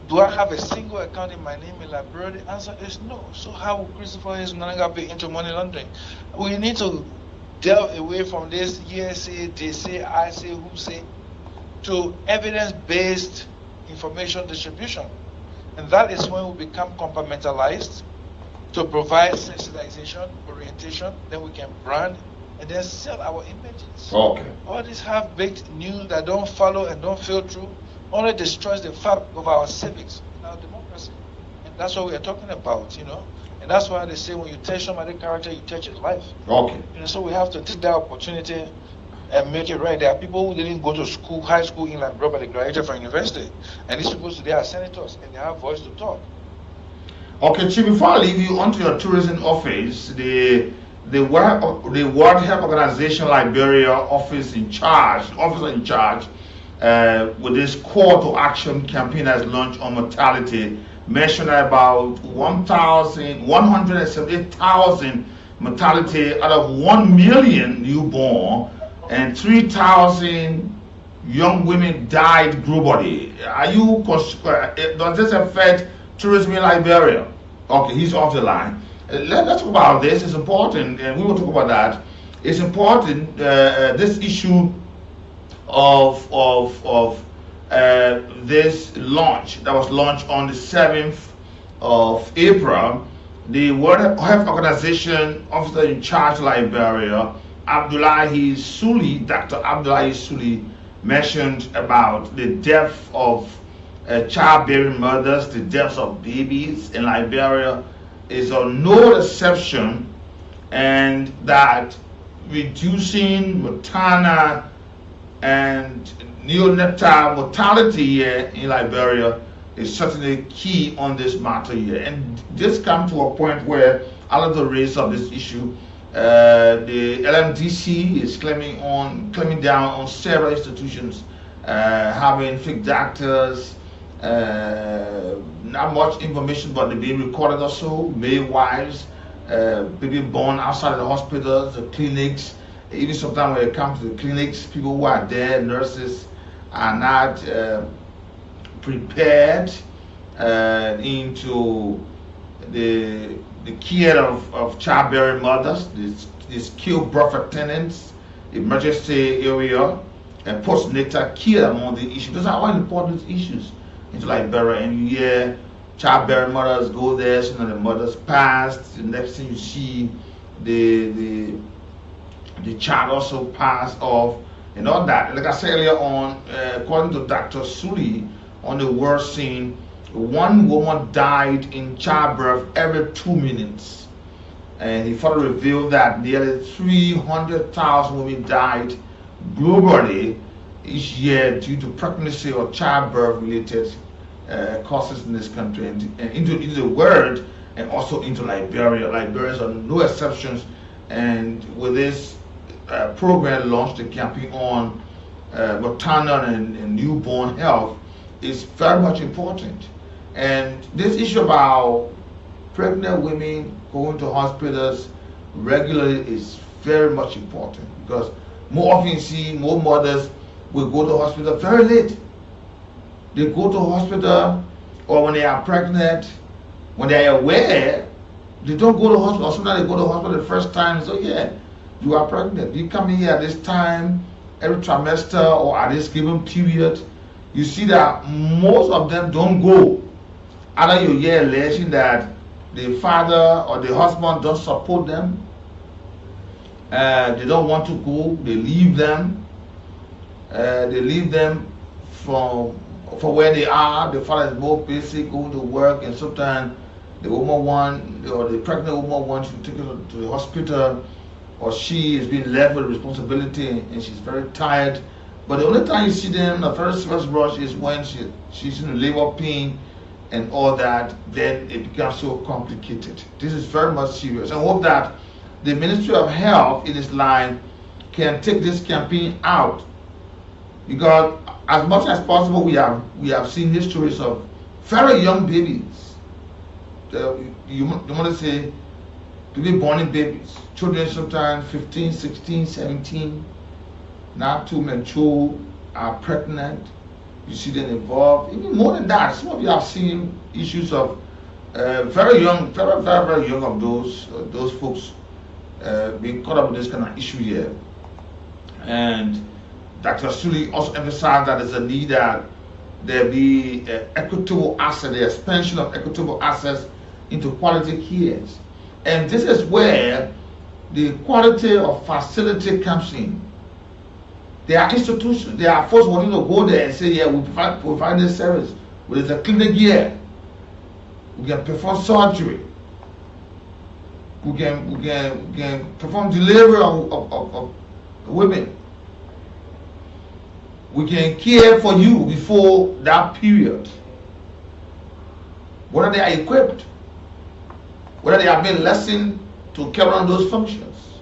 Do I have a single account in my name in Liberia? The answer is no. So how will Christopher Hayes no longer be into money laundering? We need to delve away from this say, they say, I say, who say, to evidence-based information distribution. And that is when we become compartmentalized to provide sensitization, orientation, then we can brand and then sell our images. Okay. All these half-baked news that don't follow and don't feel true only destroys the fabric of our civics and our democracy. And that's what we are talking about, you know. And that's why they say when you touch somebody's character, you touch his life. Okay. You know, so we have to take that opportunity and make it right. There are people who didn't go to school, high school in Liberia, but they graduated from university. And these people today are senators and they have voice to talk. Okay, Chief, before I leave you onto your tourism office, the World Health Organization Liberia officer in charge, with this call to action campaign has launched on mortality, mentioned about 178,000 mortality out of 1 million newborn and 3,000 young women died globally. Does this affect tourism in Liberia? Okay, he's off the line. Let's talk about this. It's important, and we will talk about that. It's important, this issue of this launch that was launched on the 7th of April. The World Health Organization officer in charge of Liberia, Abdullahi Suli, Dr. Abdullahi Suli, mentioned about the death of childbearing mothers, the deaths of babies in Liberia is on no exception, and that reducing maternal and neonatal mortality here in Liberia is certainly key on this matter here. And this comes to a point where out of the race of this issue, the LMDC is claiming down on several institutions having fake doctors, not much information, but they're being recorded also, midwives, baby born outside of the hospitals, the clinics. Even sometimes when it comes to the clinics, people who are there, nurses, are not prepared into the care of childbearing mothers, these skilled birth attendants, emergency area, and postnatal care among the issues. Those are all important issues into Liberia. And you hear childbearing mothers go there, so the mothers passed. The next thing you see, the child also passed off, and all that. Like I said earlier on, according to Dr. Suli, on the world scene, 1 woman died in childbirth every 2 minutes. And he further revealed that nearly 300,000 women died globally each year due to pregnancy or childbirth related causes in this country, and into the world, and also into Liberia. Liberians are no exceptions. And with this program launched, the campaign on maternal and newborn health is very much important. And this issue about pregnant women going to hospitals regularly is very much important, because more often you see more mothers will go to the hospital very late. They go to the hospital, or when they are pregnant, when they are aware, they don't go to the hospital. Sometimes they go to the hospital the first time, so yeah, you are pregnant. You come here at this time, every trimester or at this given period, you see that most of them don't go. Either you hear alleging that the father or the husband don't support them, they don't want to go, they leave them. They leave them for where they are. The father is more busy going to work, and sometimes the woman or the pregnant woman wants to take her to the hospital, or she is being left with responsibility and she's very tired. But the only time you see them, the first rush is when she's in labor pain and all that. Then it becomes so complicated. This is very much serious. I hope that the Ministry of Health in this line can take this campaign out, because as much as possible we have seen histories of very young babies. You want to say to be born in babies, children sometimes 15, 16, 17, not too mature, are pregnant. You see them involved. Even more than that, some of you have seen issues of very young, very young of those folks being caught up with this kind of issue here. And Dr. Suli also emphasized that there's a need that there be equitable access, the expansion of equitable access into quality care. And this is where the quality of facility comes in. There are institutions, there are folks wanting to go there and say, yeah, we provide this service. With a clinic here, we can perform surgery. We can perform delivery of women. We can care for you before that period. Whether they are equipped, whether they have been licensed to carry on those functions.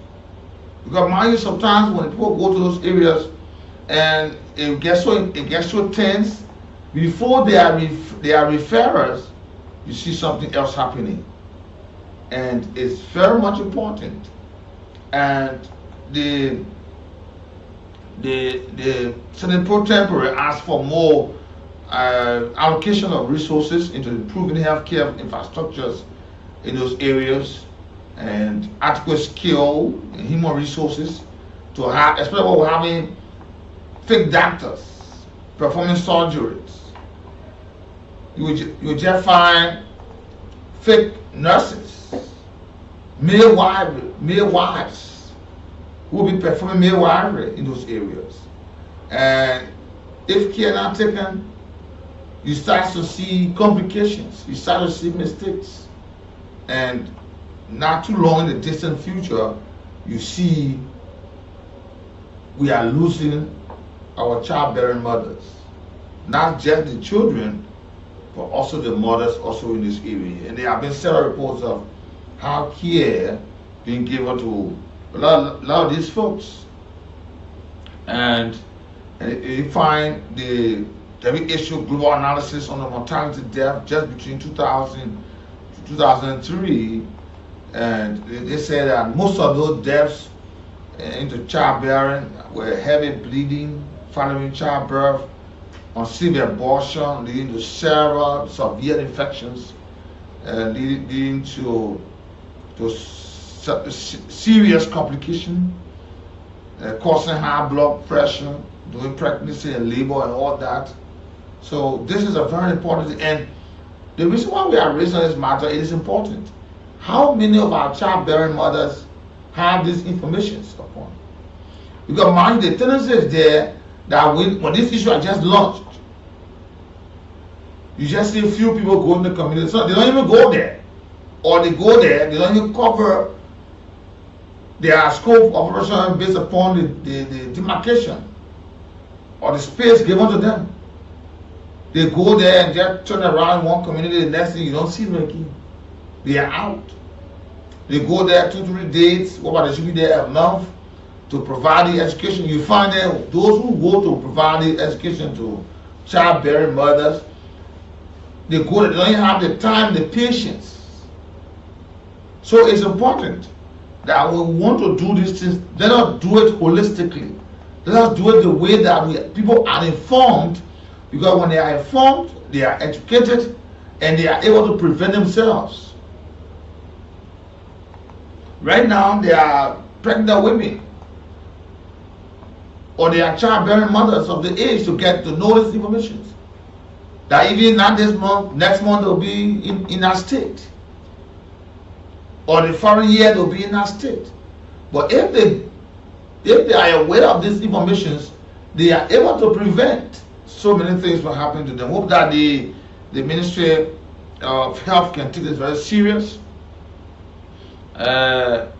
Because mind you, sometimes when people go to those areas and it gets so tense, before they are referrers, you see something else happening. And it's very much important. And the Senate Pro Tempore asked for more allocation of resources into improving healthcare infrastructures in those areas, and adequate skill and human resources to have, especially when we're having fake doctors performing surgeries. You just find fake nurses, male wives who will be performing midwifery in those areas. And if care not taken, you start to see complications, you start to see mistakes. And not too long in the distant future, you see we are losing our childbearing mothers. Not just the children, but also the mothers also in this area. And there have been several reports of how care being given to a lot of these folks. And you find the WHO global analysis on the mortality death just between 2000 to 2003, and they said that most of those deaths into childbearing were heavy bleeding following childbirth, unsaved abortion leading to several severe infections, leading to serious complication, causing high blood pressure during pregnancy and labor and all that. So this is a very important thing. And the reason why we are raising this matter, it is important. How many of our childbearing mothers have this information upon? Because mind, the tendency is there that when this issue is just launched, you just see a few people go in the community. So they don't even go there. Or they go there, they don't even cover their scope of operation based upon the demarcation or the space given to them. They go there and just turn around one community, the next thing you don't see them again. They are out. They go there 2-3 days, what about they should be there a month to provide the education. You find that those who go to provide the education to childbearing mothers, they go there, they don't even have the time, the patience. So it's important that we want to do these things, let us do it holistically. Let us do it the way that people are informed, because when they are informed, they are educated, and they are able to prevent themselves. Right now, there are pregnant women, or they are childbearing mothers of the age to get to know this information. That even not this month, next month they'll be in our state. Or the following year they'll be in our state. But if they are aware of these informations, they are able to prevent so many things from happening to them. Hope that the Ministry of Health can take this very serious. To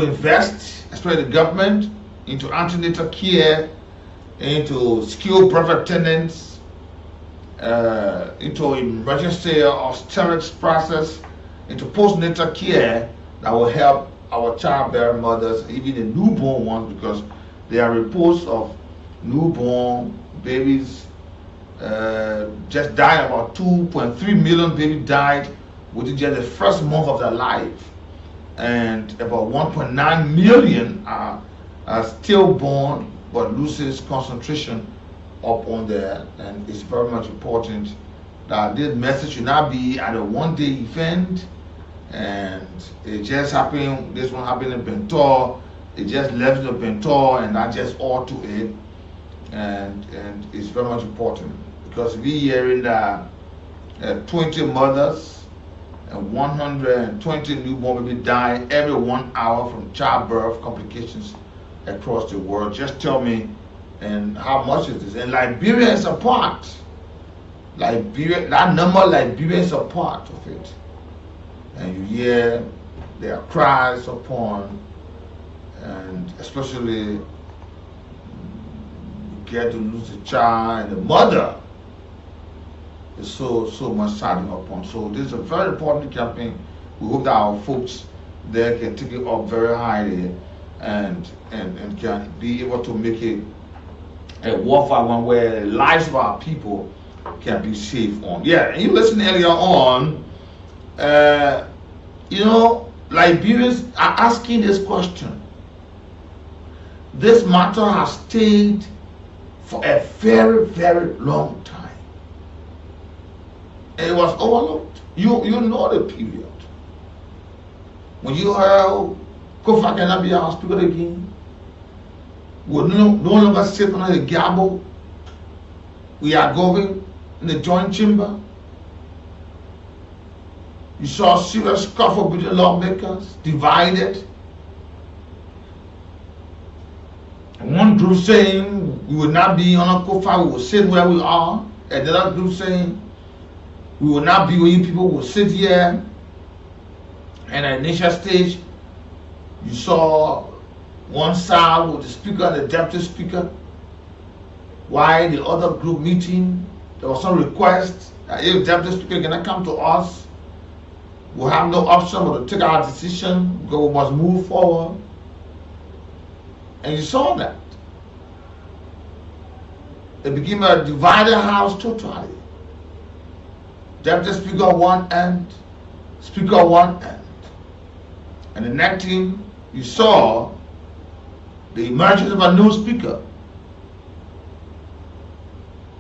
invest, especially the government, into antenatal care, into skilled private attendants, into emergency obstetrics process, into postnatal care that will help our childbearing mothers, even the newborn ones, because there are reports of newborn babies just died. About 2.3 million babies died within just the first month of their life, and about 1.9 million are stillborn but loses concentration up on there. And it's very much important that this message should not be at a one-day event and it just happened. This one happened in Bentor, it just left the Bentor and not just all to it. And it's very much important because we hearing that 20 mothers and 120 newborn babies die every 1 hour from childbirth complications across the world. Just tell me, and how much is this? And Liberia is a part. Liberia, that number, Liberia is a part of it. And you hear their cries upon, and especially you get to lose the child, and the mother is so much saddened upon. So this is a very important campaign. We hope that our folks there can take it up very highly and can be able to make it a worthwhile one where the lives of our people can be saved on. Yeah, and you listened earlier on, you know, Liberians are asking this question. This matter has stayed for a very, very long time. And it was overlooked. You know the period. When you heard Kofa cannot be our speaker again, we no longer sit on the gavel. We are going in the joint chamber. You saw serious scuffle between lawmakers, divided. One group saying we will not be on a Kofa, we will sit where we are. Another group saying we will not be where you people will sit here. And at the initial stage, you saw one side with the speaker and the deputy speaker. While the other group meeting, there was some request that if the deputy speaker cannot come to us, we'll have no option but to take our decision because we must move forward. And you saw that. It became a divided house totally. Deputy speaker on one end, speaker on one end. And the next thing you saw, the emergence of a new speaker,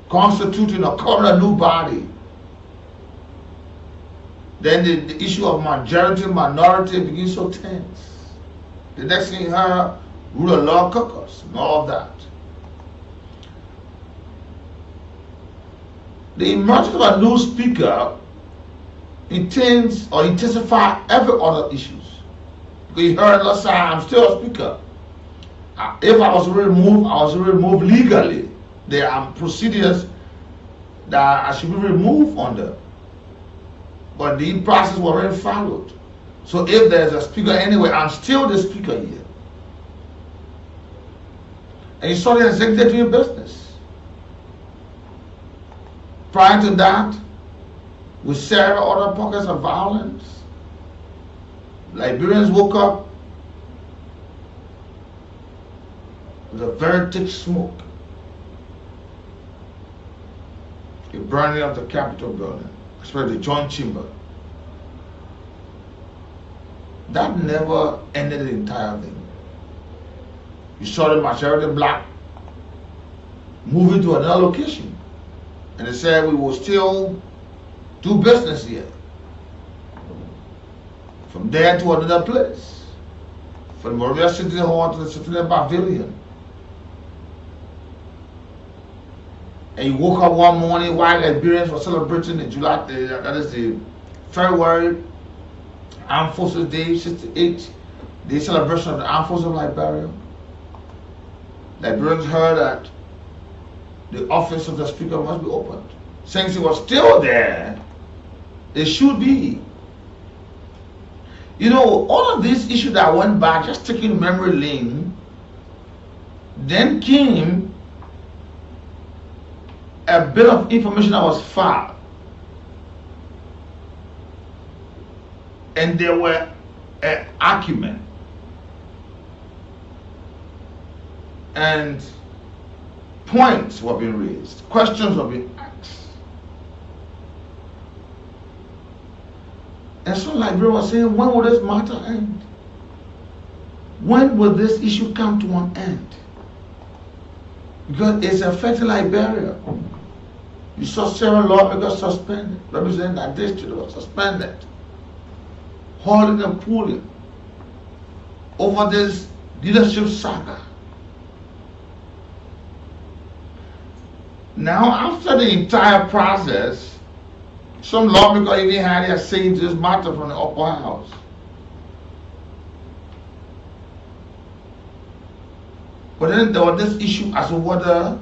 constituting or calling a new body. Then the issue of majority minority begins so tense. The next thing you heard, rule of law caucus and all of that. The emergence of a new speaker intends or intensifies every other issues. Because you heard last time, I'm still a speaker. If I was removed, I was removed legally. There are procedures that I should be removed under. But the process was already followed. So if there's a speaker anyway, I'm still the speaker here. And you saw the executive doing business. Prior to that, with several other pockets of violence, Liberians woke up with a very thick smoke. The burning of the Capitol building, especially the joint chamber. That never ended the entire thing. You saw the majority black moving to another location. And they said we will still do business here. From there to another place. from the Moravia City Hall to the Citadel Pavilion. And you woke up one morning while Liberians were celebrating the February Armed Forces Day, 68, the celebration of the Armed Forces of Liberia. Liberians heard that the office of the Speaker must be opened. Since it was still there, it should be. You know, all of these issues that went back, just taking memory lane, then came a bit of information that was filed. And there were an argument. And points were being raised, questions were being asked. And so Liberia was saying, when will this matter end? When will this issue come to an end? Because it's affecting Liberia. You saw several lawmakers suspended, representing that district was suspended, hauling and pulling over this leadership saga. Now, after the entire process, some lawmakers even had their say in this matter from the upper house. But then there was this issue as to whether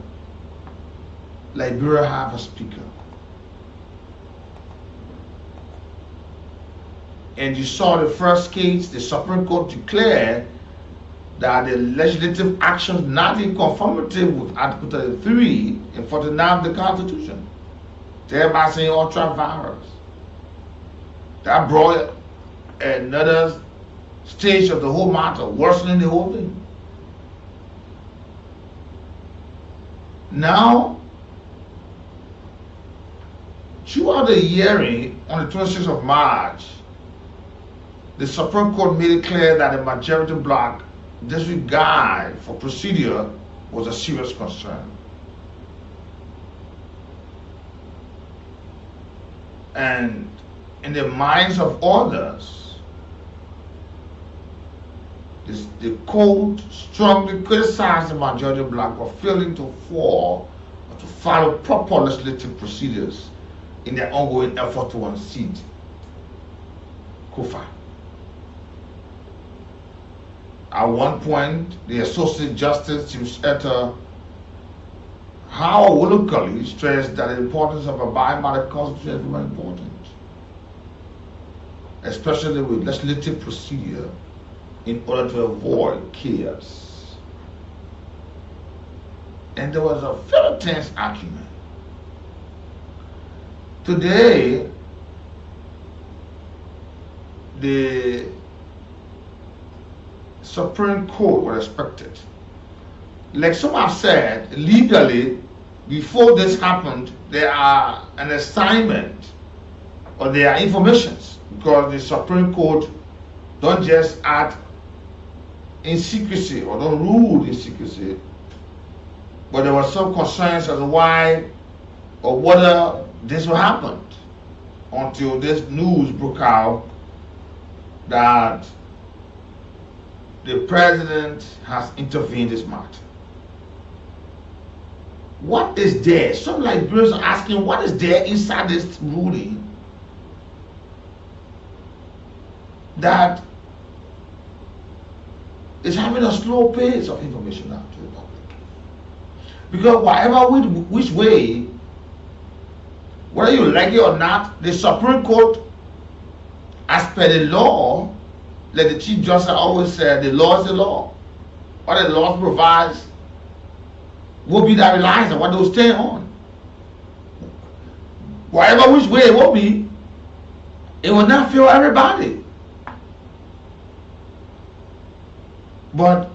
Liberia have a speaker. And you saw the first case, the Supreme Court declared that the legislative actions not in conformity with Article 33 and 49 of the Constitution, thereby saying ultra virus. That brought another stage of the whole matter, worsening the whole thing. Now, throughout the hearing on the 26th of March, the Supreme Court made it clear that the majority bloc disregard for procedure was a serious concern. And in the minds of others, the court strongly criticized the majority bloc for failing to follow proper legislative procedures in their ongoing effort to unseat Kufa. At one point, the Associate Justice Chief Etta locally stressed that the importance of abiding by the Constitution is very important, especially with legislative procedure in order to avoid chaos. And there was a very tense argument. Today, the Supreme Court was expected. Like some have said, legally, before this happened, there are an assignment or there are informations, because the Supreme Court don't just act in secrecy or don't rule in secrecy, but there were some concerns as to why or whether this will happen until this news broke out that the president has intervened in this matter. What is there? Some Liberians are asking, what is there inside this ruling that is having a slow pace of information out to the public? Because whatever which way, whether you like it or not, the Supreme Court, as per the law, like the Chief Justice always said, the law is the law. What the law provides will be that relies on what they will stay on. Whatever which way it will be, it will not fail everybody. But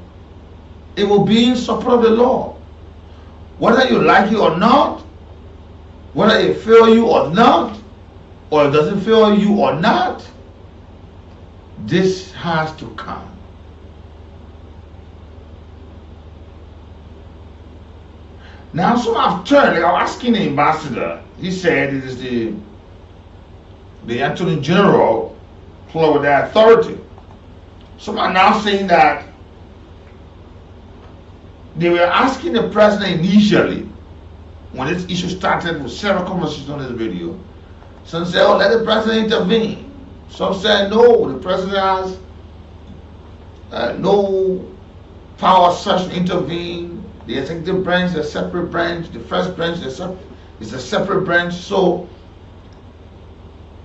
it will be in support of the law. Whether you like it or not, whether it fail you or not, or it doesn't fail you or not, this has to come. Now some have turned, like I was asking the ambassador, he said it is the Attorney General with the authority Some are now saying that they were asking the president initially, when this issue started with several conversations on this video. Some said, oh, let the president intervene. Some said, no, the president has no power such to intervene. The executive branch is a separate branch. The first branch is a separate branch. So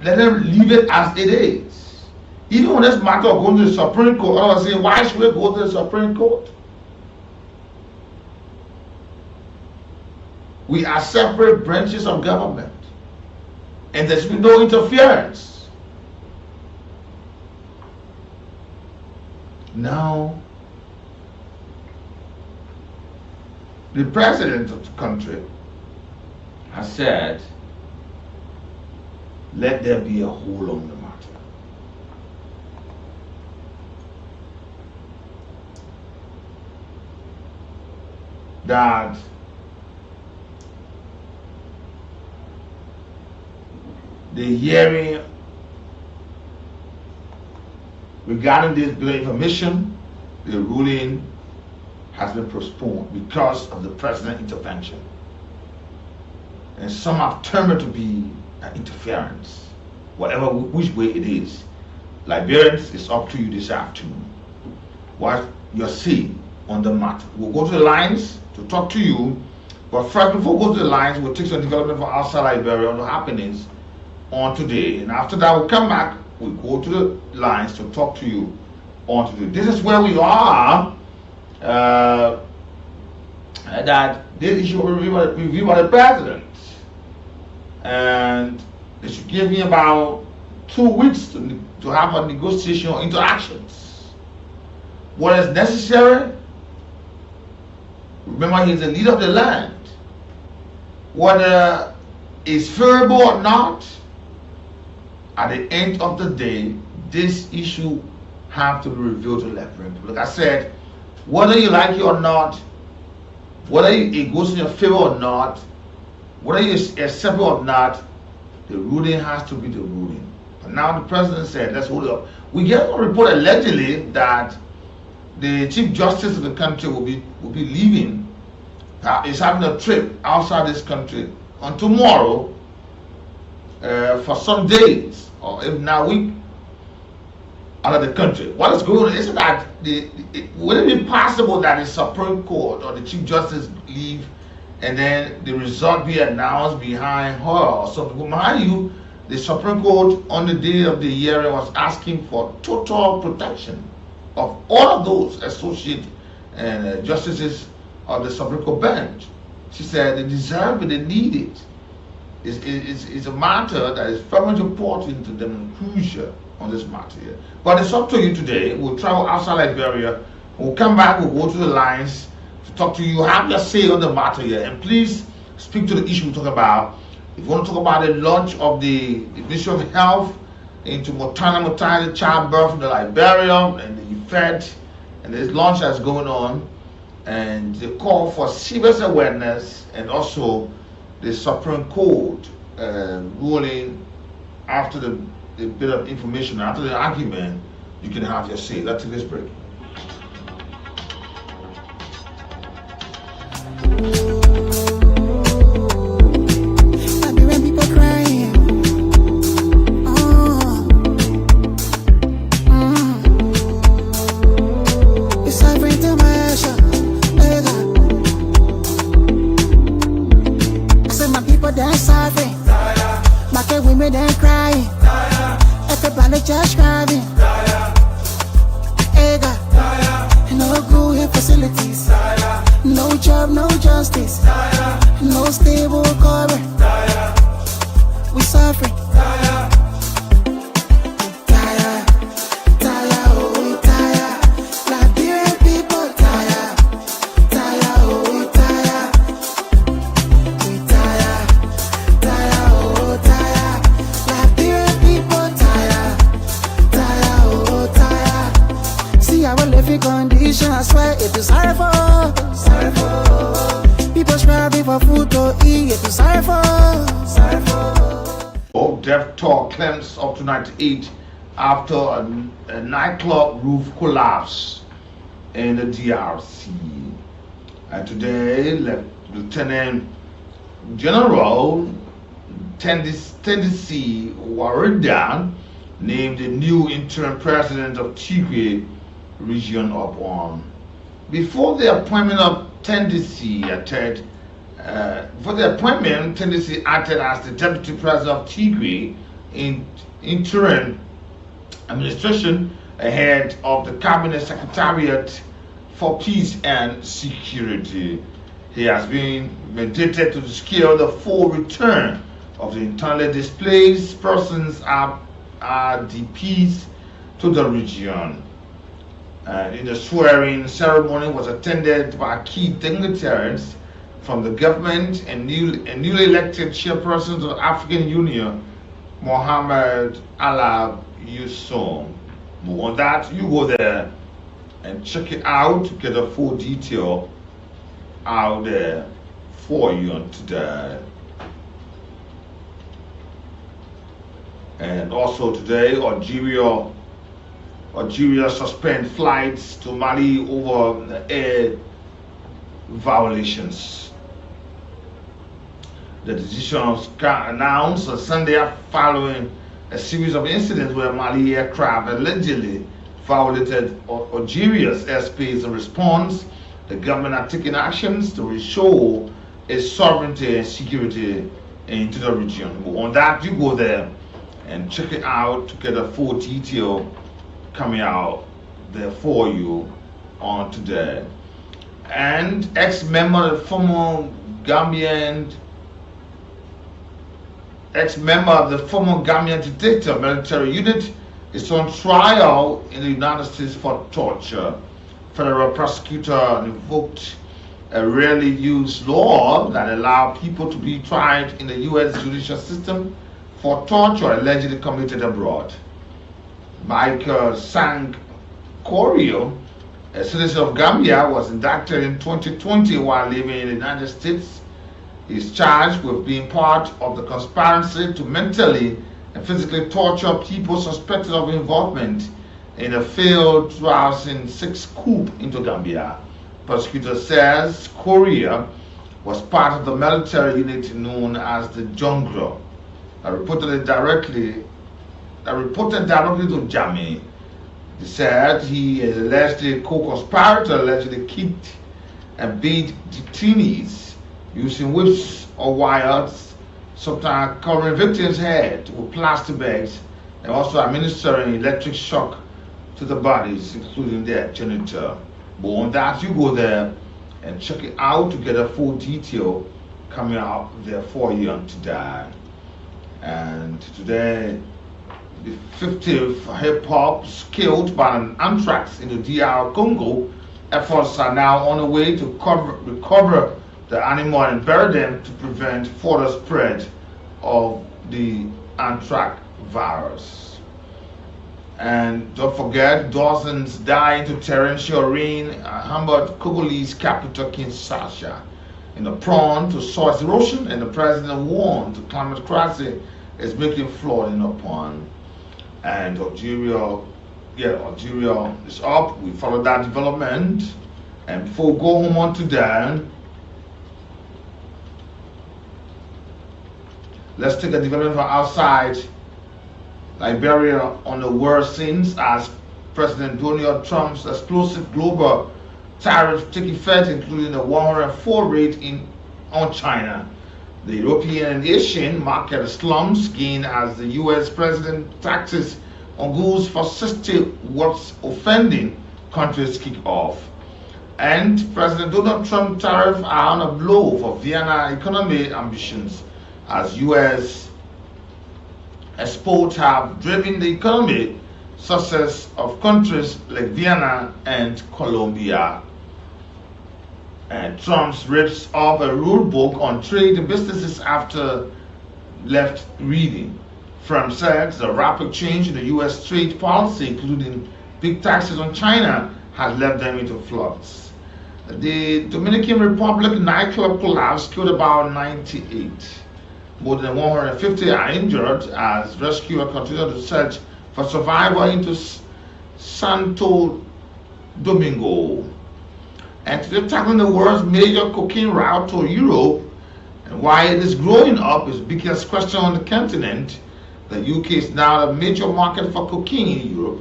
let them leave it as it is. Even on this matter of going to the Supreme Court, I was saying, why should we go to the Supreme Court? We are separate branches of government, and there should be no interference. Now, the president of the country has said, let there be a hold on the matter. That the hearing regarding this bill of information, the ruling has been postponed because of the president's intervention. And some have termed it to be an interference, which way it is. Liberians, it's up to you this afternoon. What you see on the matter. We'll go to the lines to talk to you, but first, before we go to the lines, we'll take some development from outside Liberia on the happenings on today, and after that we'll come back, we'll go to the lines to talk to you on today. This is where we are, that this issue will be reviewed by the president, and they should give me about 2 weeks to have a negotiation or interactions. What is necessary, remember he's the leader of the land, whether it's favorable or not, at the end of the day, this issue have to be revealed to Liberians. Like I said, whether you like it or not, whether it goes in your favor or not, whether you accept it or not, the ruling has to be the ruling. But now the president said, let's hold it up. We get a report allegedly that the Chief Justice of the country will be leaving, is having a trip outside this country on tomorrow for some days, or if not a week, out of the country. What is going on is that would it be possible that the Supreme Court or the Chief Justice leave and then the result be announced behind her or something? Mind you, the Supreme Court on the day of the hearing was asking for total protection of all of those associate justices of the Supreme Court bench. She said they deserve it, they need it. It's a matter that is very much important to them and crucial on this matter here. But it's up to you today. We'll travel outside Liberia. We'll come back, we'll go to the lines to talk to you. Have your say on the matter here. And please speak to the issue we talk about. If you want to talk about the launch of the Ministry of Health into maternal childbirth in the Liberia and the effect and this launch that's going on, and the call for serious awareness, and also the Supreme Court ruling after the bit of information, after the argument, you can have your say. Let's take this break. Liberian people crying. It's suffering too much. I said my people they're suffering. My women they're crying. Everybody just crying. No good health facilities. No job, no justice. No stable cover. We suffering. I swear it is sorry for. People striving for food to eat. It is sorry for. Oh, Death Toll climbs up to 98 after a nightclub roof collapse in the DRC. And today, Lieutenant General Tennessee Warridan named the new interim president of Tigray region of on. Before the appointment of Tennessee acted as the deputy president of Tigray in interim administration ahead of the cabinet secretariat for peace and security. He has been mandated to secure the full return of the internally displaced persons RDPs to the region. In the swearing ceremony was attended by key dignitaries from the government and newly elected chairperson of the African Union, Mohamed Alab Yusuf. On that, you go there and check it out to get a full detail out there for you on today. And also today, Algeria suspend flights to Mali over air violations. The decision was announced on Sunday following a series of incidents where Mali aircraft allegedly violated Algeria's airspace. In response, the government are taking actions to restore its sovereignty and security into the region. On that, you go there and check it out to get a full detail coming out there for you on today. And ex-member of the former Gambian dictator military unit is on trial in the United States for torture. Federal prosecutor invoked a rarely used law that allowed people to be tried in the U.S. judicial system for torture allegedly committed abroad. Michael Sang Corio, a citizen of Gambia, was indicted in 2020 while living in the United States. He is charged with being part of the conspiracy to mentally and physically torture people suspected of involvement in a failed 2006 coup into Gambia. Prosecutor says Korea was part of the military unit known as the Jungle that reported directly to Germany. They said he is allegedly a co-conspirator, allegedly kicked and beat detainees using whips or wires, sometimes covering victims' head with plastic bags, and also administering electric shock to the bodies, including their genital. But on that, you go there and check it out to get a full detail coming out there for you on today. And today, the 50th hip-hop killed by an anthrax in the DR Congo. Efforts are now on the way to recover the animal and bury them to prevent further spread of the anthrax virus. And don't forget, dozens died to torrential rain at Hamburg, Congolese capital Kinshasa. In the prone to soil erosion, and the president warned the climate crisis is making flooding upon. And Algeria is up. We follow that development. And before we go home on today, let's take a development from outside Liberia on the world scenes as President Donald Trump's explosive global tariffs take effect, including the 104 rate on China. The European and Asian market slumps gain as the US president taxes on goods for 60 what's offending countries kick off. And President Donald Trump tariffs are on a blow for Vienna economy ambitions as US exports have driven the economic success of countries like Vienna and Colombia. And Trump rips up a rule book on trade and businesses after left reading. Trump says the rapid change in the U.S. trade policy, including big taxes on China, has left them into flux. The Dominican Republic nightclub collapse killed about 98. More than 150 are injured as rescuers continue to search for survival into Santo Domingo. And today tackling the world's major cocaine route to Europe and why it is growing up is the biggest question on the continent. The UK is now a major market for cocaine in Europe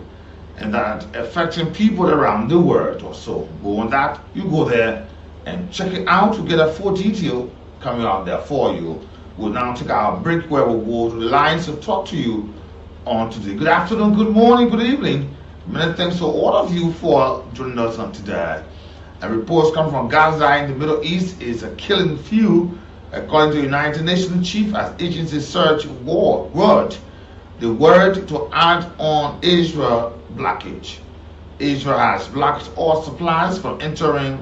and that affecting people around the world also. Go on that, you go there and check it out to get a full detail coming out there for you. We'll now take our break where we'll go to the lines to talk to you on today. Good afternoon, good morning, good evening. Many thanks to all of you for joining us on today. And reports come from Gaza in the Middle East is a killing few, according to the United Nations chief as agencies search word. The word to add on Israel blockage. Israel has blocked all supplies from entering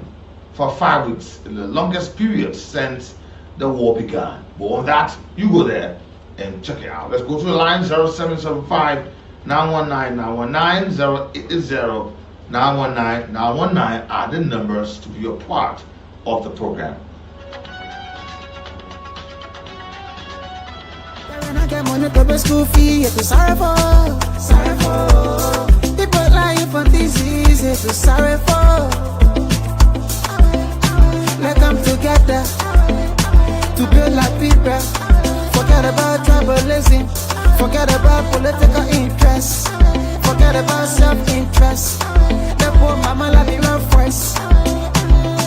for 5 weeks, the longest period since the war began. But on that, you go there and check it out. Let's go to the line 0775 919 919 080 919 919 are the numbers to be a part of the program. When I get money to pay school fee, it's sorry for. People lying for disease, it's sorry for. Let them together to build like people. Forget about tribalism, forget about political interests, forget about self-interest. The poor mama like the love voice.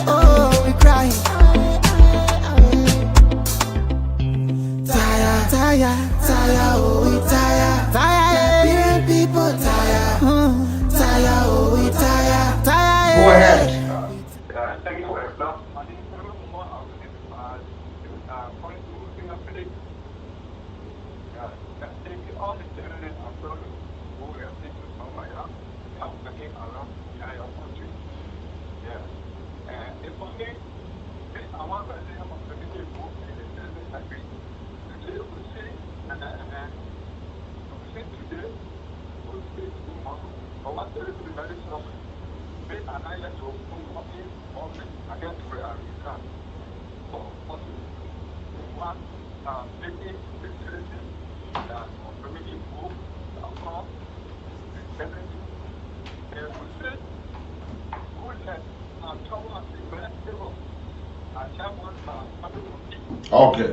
Oh, we crying. Tired, oh we tired, people tired, tired, oh we tired. Go ahead. Thank you for your class. I think more of it point to fingerprint. Take all the children and abroad who are taking somewhere else, help again around your country. Yeah. And if for me, I want to say I'm a community book in the business country. Today we see today, we see tomorrow. But what there is to be very strong. They are not yet to working on against where we can. So, possibly, one, taking the citizen that community book, across, energy, and we say, goodness, and trouble and the best people. I have one Okay.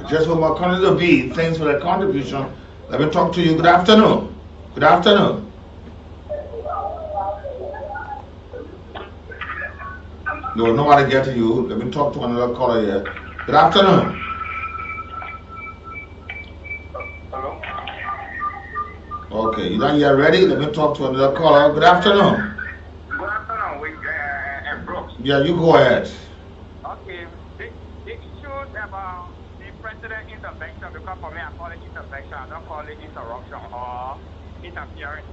Just for my Nathaniel B, thanks for the contribution. Let me talk to you. Good afternoon. Good afternoon. No, nobody getting you. Let me talk to another caller here. Good afternoon. Hello? Okay, you done yet ready? Let me talk to another caller. Good afternoon. Good afternoon, with Brooks. Yeah, you go ahead. Okay, the issues about the president intervention, because for me I call it intervention, I don't call it interruption or interference.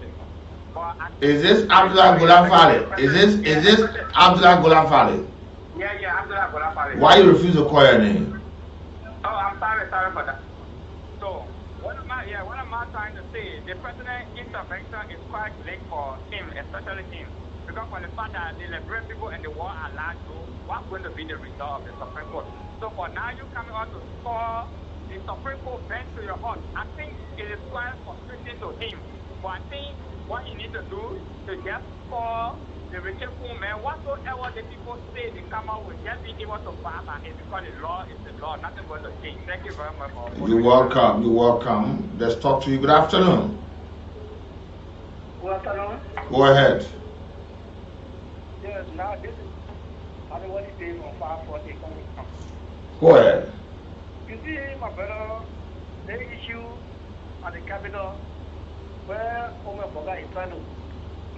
Is this Abdullah Gulam Fale? Is this Abdullah Gulam Fale? Yeah, Abdullah Gulam Fale. Why you refuse to call your name? Oh, I'm sorry for that. So, what am I trying to say? The president intervention is quite late for him, especially him. Because for the fact that the liberate people and the war are allowed to, what's going to be the result of the Supreme Court? So for now, you coming out to score the Supreme Court bench to your heart. I think it is quite frustrating to him. But I think what he needs to do to just score the resentful man, whatsoever the people say they come out with, just be able to pass on it because the law is the law, nothing going to change. Thank you very much. You're welcome. You're welcome. Let's talk to you. Good afternoon. Good afternoon. Go ahead. Yes, now this is what is saying on 540 coming from. Go ahead. You see, my brother, the issue at the capital where Omer Boga is trying to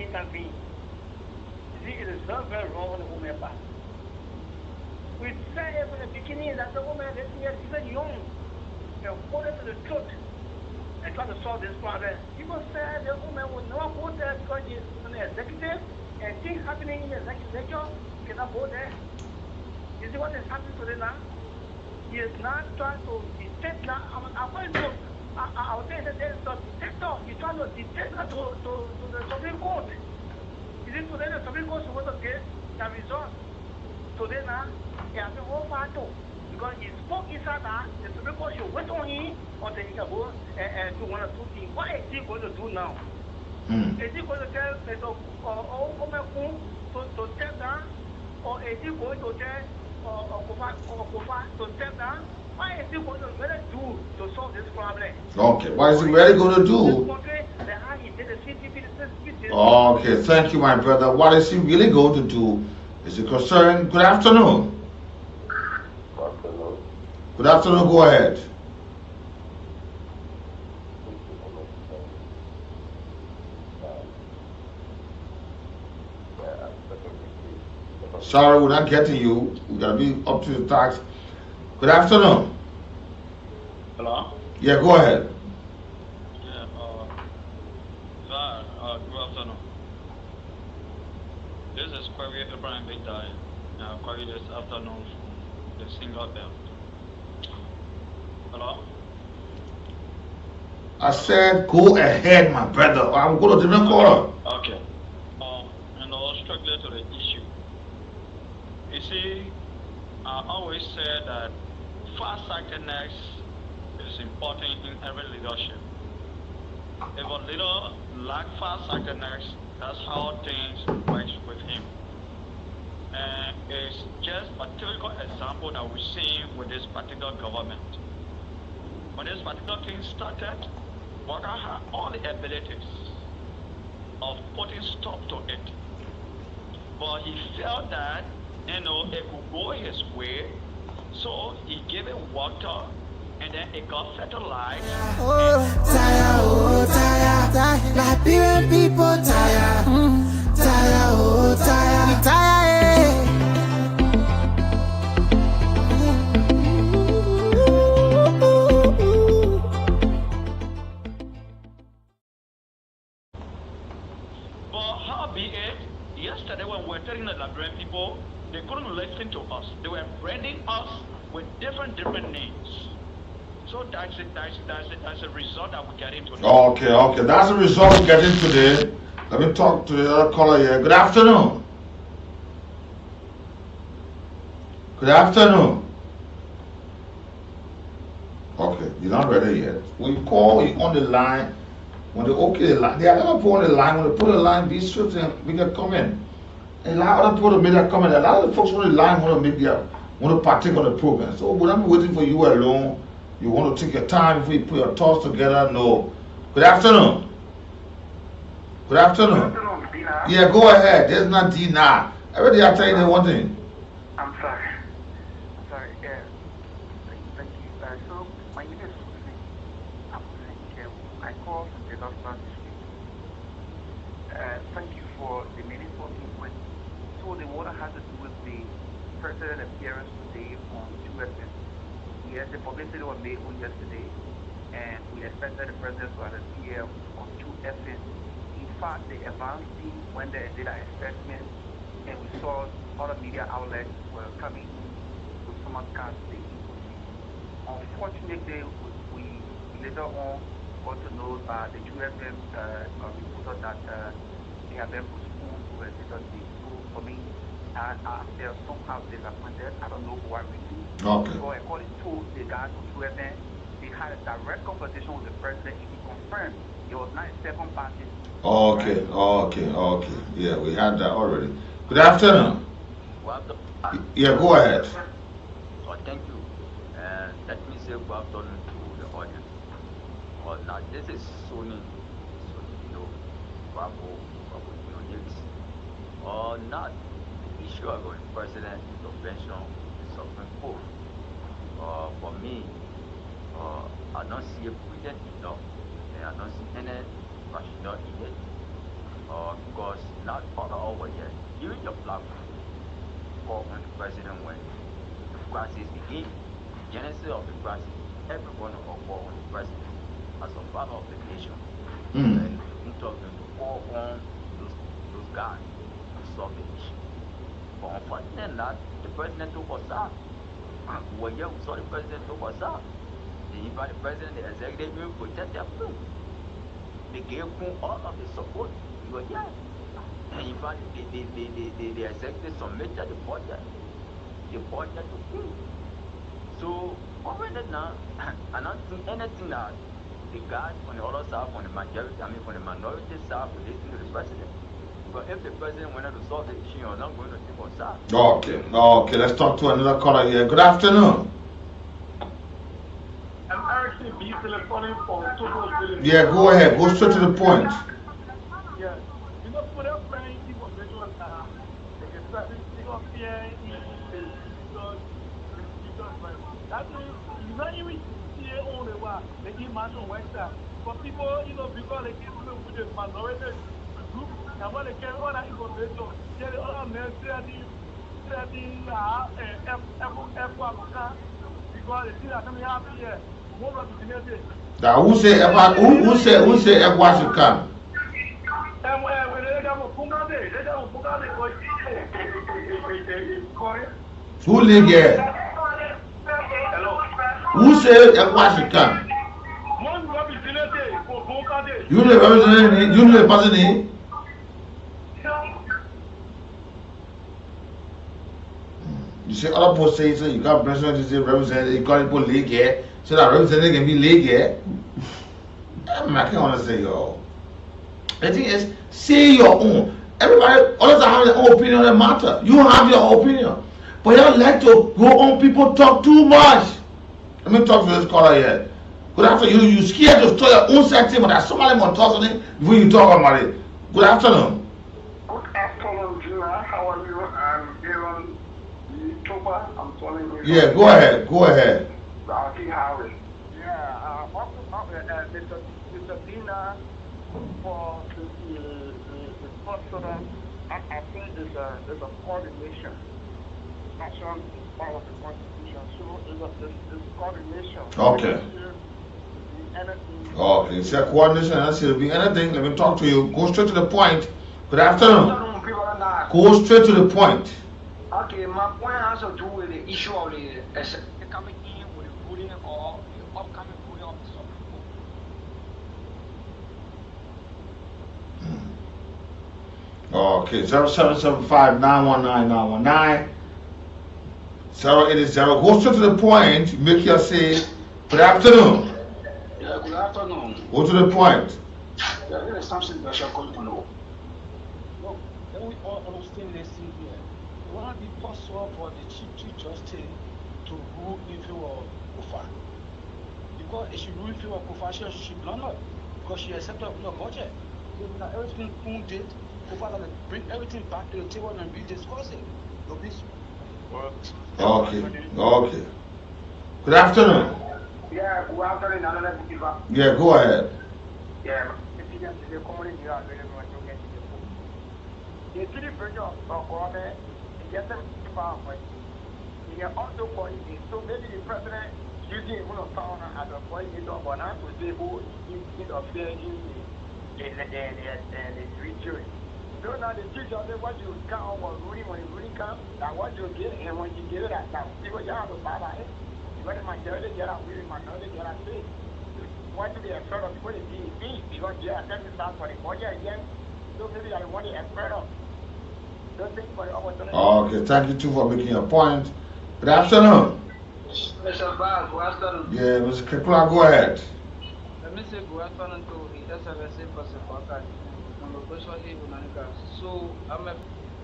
intervene. You see, it is very, very wrong on the Omer part. We said from the beginning that the Omer is very young and according to the truth and try to solve this problem. People said the Omer will not go there because he is an executive and things happening in the legislature cannot go there. You see what is happening today now? He is not trying to dictate now. According to I would say that there is a dictator. He's trying to dictate to the Supreme Court. Is it today the Supreme Court is supposed to get the result? Today now, he has been all part because he spoke inside that the Supreme Court should wait on him until say he can go and do one or two things. What is he going to do now? Is he going to tell Mr. Omekun to step down? Or is he going to tell Kofa to step down? What is he going to really do to solve this problem? Okay, what is he really going to do? Okay, thank you, my brother. What is he really going to do? Is it concerned? Good afternoon. Good afternoon, go ahead. Sorry, we're not getting you. We gotta be up to the task. Good afternoon. Hello? Yeah, go ahead. Yeah, good afternoon. This is Query Abraham Big Day. Query this afternoon from the single belt. Hello? I said, go ahead, my brother. I will go to the different caller. Okay. And I'll struggle to the issue. You see, I always say that far-sightedness is important in every leadership. If a leader lacks far-sightedness, that's how things work with him. And it's just a typical example that we're seeing with this particular government. When this particular thing started, Walker had all the abilities of putting stop to it. But he felt that, it could go his way, so he gave it water, and then it got fertilized. Tired. Liberian people tired. Tired. But how be it, yesterday when we were telling the Liberian people, they couldn't listen to us. They were branding us with different names. So that's a result that we're getting today. Okay. That's the result we're getting today. Let me talk to the other caller here. Good afternoon. Good afternoon. Okay, you're not ready yet. When you call, you on the line. When they okay the line, there are other people on the line. When they put the line, be swift and we can come in. And a lot of other people to make that comment. A lot of the folks on the line want to partake on the program. So we're not waiting for you alone. You want to take your time before you put your thoughts together. No. Good afternoon. Good afternoon. Dina. Yeah, go ahead. There's not Dina. Every day I tell you one thing. I'm sorry. Yeah. Thank you. So my name is Susie. I'm Susie. I call from the Northern District. Thank you for the meaningful input. So the water has to do with the president appearance today on 2FM. Yes, the publicity was made on yesterday, and we expected the president to appear on 2FM. In fact, the advance team went there and did an assessment, and we saw other media outlets were coming in to simulcast the interview. Unfortunately, we later on got to know the 2FM reporter that they have been postponed to a later date. So for me, I felt somehow disappointed. I don't know for what reason. Okay. So according to the guys from 2FM, they had a direct conversation with the president, and he confirmed it was not a second party. Okay. Yeah, we had that already. Good afternoon. Yeah, go ahead. Thank you. And let me say good afternoon to the audience. Now this is Sony, Bravo, or not. Issue of the president intervention in the Supreme Court. For me, I don't see a prudent enough, and I don't see any rationale in it. Because not all over yet, during the platform, call on the president when the crisis begin, the genesis of the crisis, everyone will call on the president as a father of the nation, and intervene to call on those guys to solve the issue. But unfortunately not, the president took us out. We saw the president took us out. They invited the president, the executive even protected him. They gave him all of the support. He was here. And in fact, the executive submitted the budget to him. So Already now, I don't see anything that the guys on the other side, from the majority, from the minority side, will listen to the president. Because if the president wanted to solve the issue, you're not going to take on side. Okay, let's talk to another caller here. Good afternoon. I'm actually be telephoning for Togo. Yeah, go ahead. Go straight to the point. Yeah. You know, for that friend, people make one they can start this up here because that means you not even see on the way they give much on Western. For people, you know, because they get to with the minority group, and when they carry all that information, get the other men studying because they see that coming out here. Now, who say Ekwa should come? Who live here? Who say Ekwa should come? You know the person here? You say other people say so you got president to say representative, you got people league here, so that representative can be league here. I can't want to say yo. The thing is, say your own. Everybody, others have their own opinion on the matter. You have your opinion. But you don't like to go on people talk too much. Let me talk to this caller here. Good afternoon. You scared to tell your own sentiment that somebody want to talk something before you talk about it. Good afternoon. Good afternoon, Gina. How are you? I'm Aaron. I'm calling you. Yeah, go ahead. Harris. Yeah, Mr. Dina for the president, I think there's a coordination. National is part of the Constitution, so it's coordination. Okay. Okay, it's a coordination and that's it. Be anything. Let me talk to you. Go straight to the point. Good afternoon. Go straight to the point. Okay, my point has to do with the issue of the coming in with the ruling or the upcoming ruling of the Supreme Court. Okay, 0775-919-919. 080. Go straight to the point. Make your say, good afternoon. Yeah, good afternoon. Go to the point. Yeah, there is something that shall come to know. Look, then we all understand this thing here. Will it be possible for the Chief Justice to rule in favor of Kufa? Because if she rule in favor of Kufa, she should not, because she accepted your budget. So now everything Kun did, Kufa will bring everything back to the table and be discussing. Okay. Good afternoon. Yeah, good afternoon. Yeah, go ahead. Yeah, the community are very much okay. The city pressure of order. Yes, he also qualified. So maybe the president using one of town as a coordinator, but not to say who is of the region. So now the chief of what you count or ruling when you really count, that what you get and when you get it at now, people you have to buy it. When the majority get out, we minority get out. What do they expect of people to be? Because they are sending stuff for the budget again. So maybe I want to expect of. Okay, thank you too for making a point. Good afternoon. Mr. Vah, good afternoon. Yeah, Mr. Kekula, go ahead. Let me say good afternoon to the SFSA person for that. So,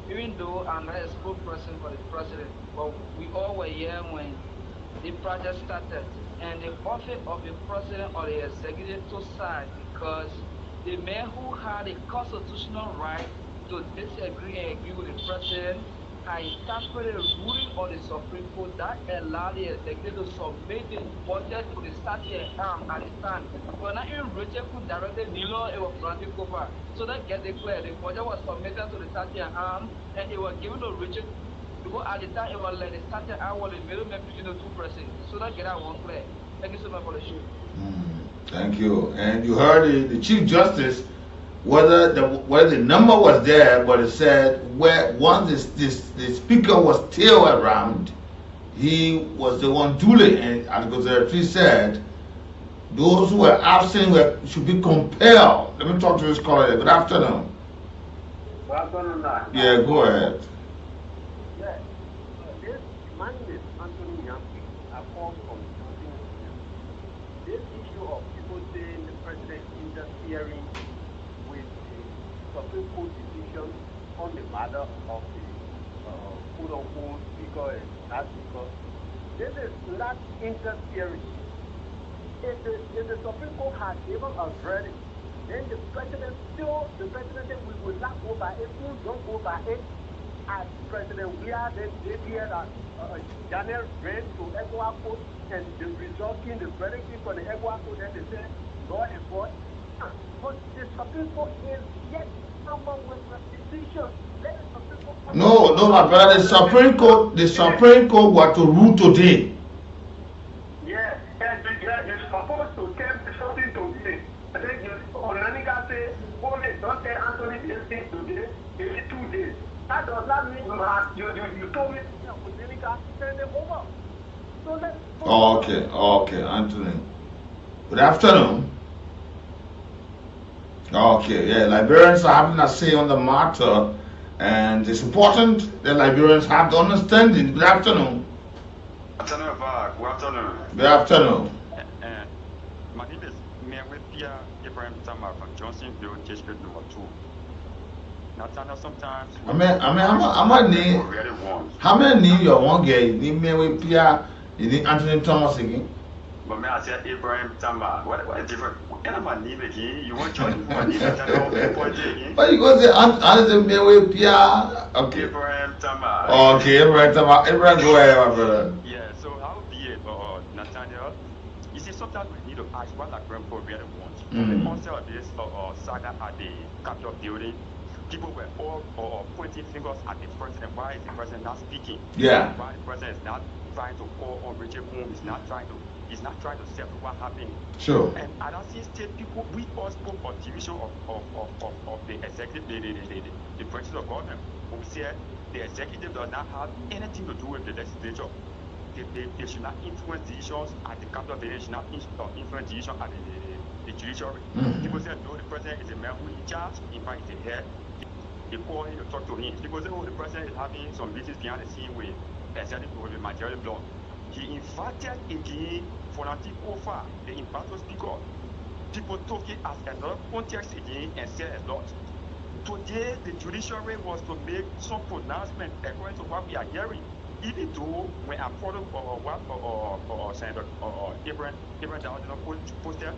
even though I'm not a spokesperson for the president, but we all were here when the project started. And the office of the president or the executive took side because the man who had a constitutional right to disagree and agree with the president had interpreted a ruling on the Supreme Court that allowed the executive to submit the budget to the statute at the time. But not even Richard could directly Nilo, it was granted over. So that get it clear, the budget was submitted to the statute and it was given to Richard because at the time it was like the statute was the middleman between the two presidents. So that get that one clear. Thank you so much for the show. Thank you. And you heard the Chief Justice. Whether the number was there, but it said once the speaker was still around, he was the one duly, and Article 33 said those who were absent should be compelled. Let me talk to this caller here. Good afternoon. Good afternoon. Yeah, go ahead. Yeah, this man is Anthony Yankee. I called from opposing the president interfering with the Supreme Court decision on the matter of the quote-unquote speaker and not speaker. This is not interfering. If the Supreme Court had given a verdict, then the president said we will not go by it, we don't go by it. As President Weah then declared that Daniel ran to ECOWAS court and the result came, the verdict came from the ECOWAS court, then they said law enforcement. But the Supreme Court is yet someone with a decision. Let the Supreme Court. No, my brother. The Supreme Court were to rule today. Yes, and it's supposed to get something today. I think Onanika said, only don't tell Anthony this thing today, it's 2 days. That does not mean you told me Onanika send them over. So let's Okay, Anthony. Good afternoon. Okay, yeah, Liberians are having a say on the matter, and it's important that Liberians have the understanding. Good afternoon. Good afternoon, Vah. Good afternoon. Good afternoon. My name is Nathaniel Ibrahim Tamar from Johnsonville, District Number 2. Nathaniel, sometimes. How many you want get? You need Anthony Thomas again? But may I say Ibrahim Tamar? What is different? What kind of a name again? You want to join my name again? But you go say Anthony Pia. Okay. Ibrahim Tamar. Okay, Ibrahim Tamar. Ibrahim, go ahead, my brother. Yeah, so how be it, Nathaniel? You see, sometimes we need to ask what our grandpa really wants. The onset of this saga at the Capitol building, people were all pointing fingers at the president. Why is the president not speaking? Yeah. Why the president is not trying to call on Richard Boone? He's not trying to settle what happened. Sure. And at that state, people, we all spoke on division of the executive, the principle of government. We said the executive does not have anything to do with the legislature. They should not influence decisions at the Capitol. They should not influence decisions at the judiciary. People say, no, the president is a man who is in charge. In fact, he's the head. They call him to talk to him. People say, oh, the president is having some meetings behind the scene with executive with the majority bloc. He invited again for Antifa, the impassioned speaker. People took it as another context again and said a lot. Today, the judiciary was to make some pronouncement according to what we are hearing. Even though when I follow what Senator Abraham Dowd posted,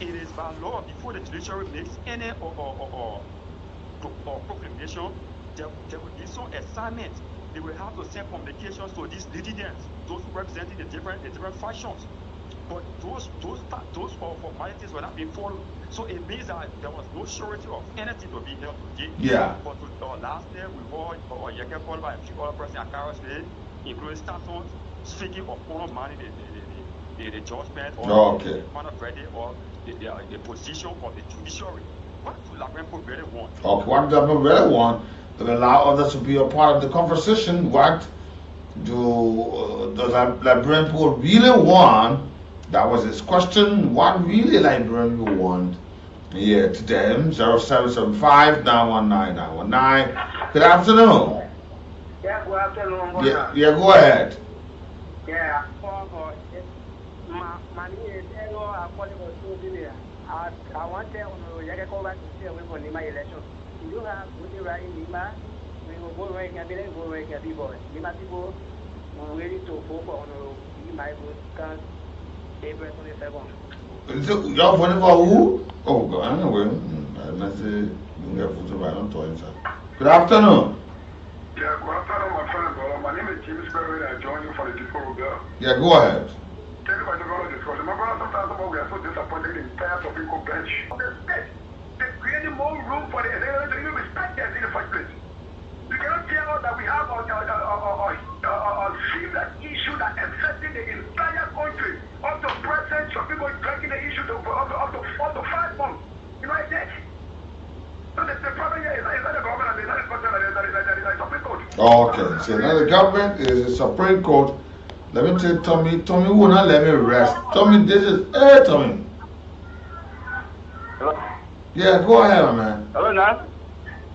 it is by law before the judiciary makes any proclamation, there will be some assignment. They will have to send communications to these litigants, those representing the different factions. But those formalities were not being followed. So it means that there was no surety of anything to be held today. Yeah. But last year we heard Yeke called by a few other persons at Carol State, including Stanton, speaking of undermining the judgment or the final verdict or the position of the judiciary. What do Labrenco really want? Okay, what does Labrenco really want? To allow others to be a part of the conversation. What does Labrenco really want? That was his question. What really Labrenco want? Yeah, to them, 0775 919 919. Good afternoon. Yeah, good afternoon. Yeah, go ahead. Yeah, my name is Ego. I'm calling for here. I want to go back to see away from Lima election. You have voting right in Lima. We will go right here, go right here, people. Lima people are ready to vote for Lima vote can April 27th. So, y'all voting for who? Oh, God, anyway. I say, you get voted by on Twitter. Good afternoon. Yeah, good afternoon, my friend, brother. My name is James Perry, and I join you for the People Rebel. Yeah, go ahead. Thank you for the brother discussion. My brother, sometimes we are so disappointed in the entire Supreme Court bench. They're creating more room for the executive to even respect them in the first place. You cannot tell us that we have a serious issue that affecting the entire country. Up to present, some people dragging the issue up to 5 months. You know what I said? So the problem here is not the government, it's not the person, that is the Supreme Court. Okay, so now the government is the Supreme Court. Let me tell Tommy will not let me rest. Tommy, this is, hey, Tommy. Hello? Yeah, go ahead, man. Hello, Nan.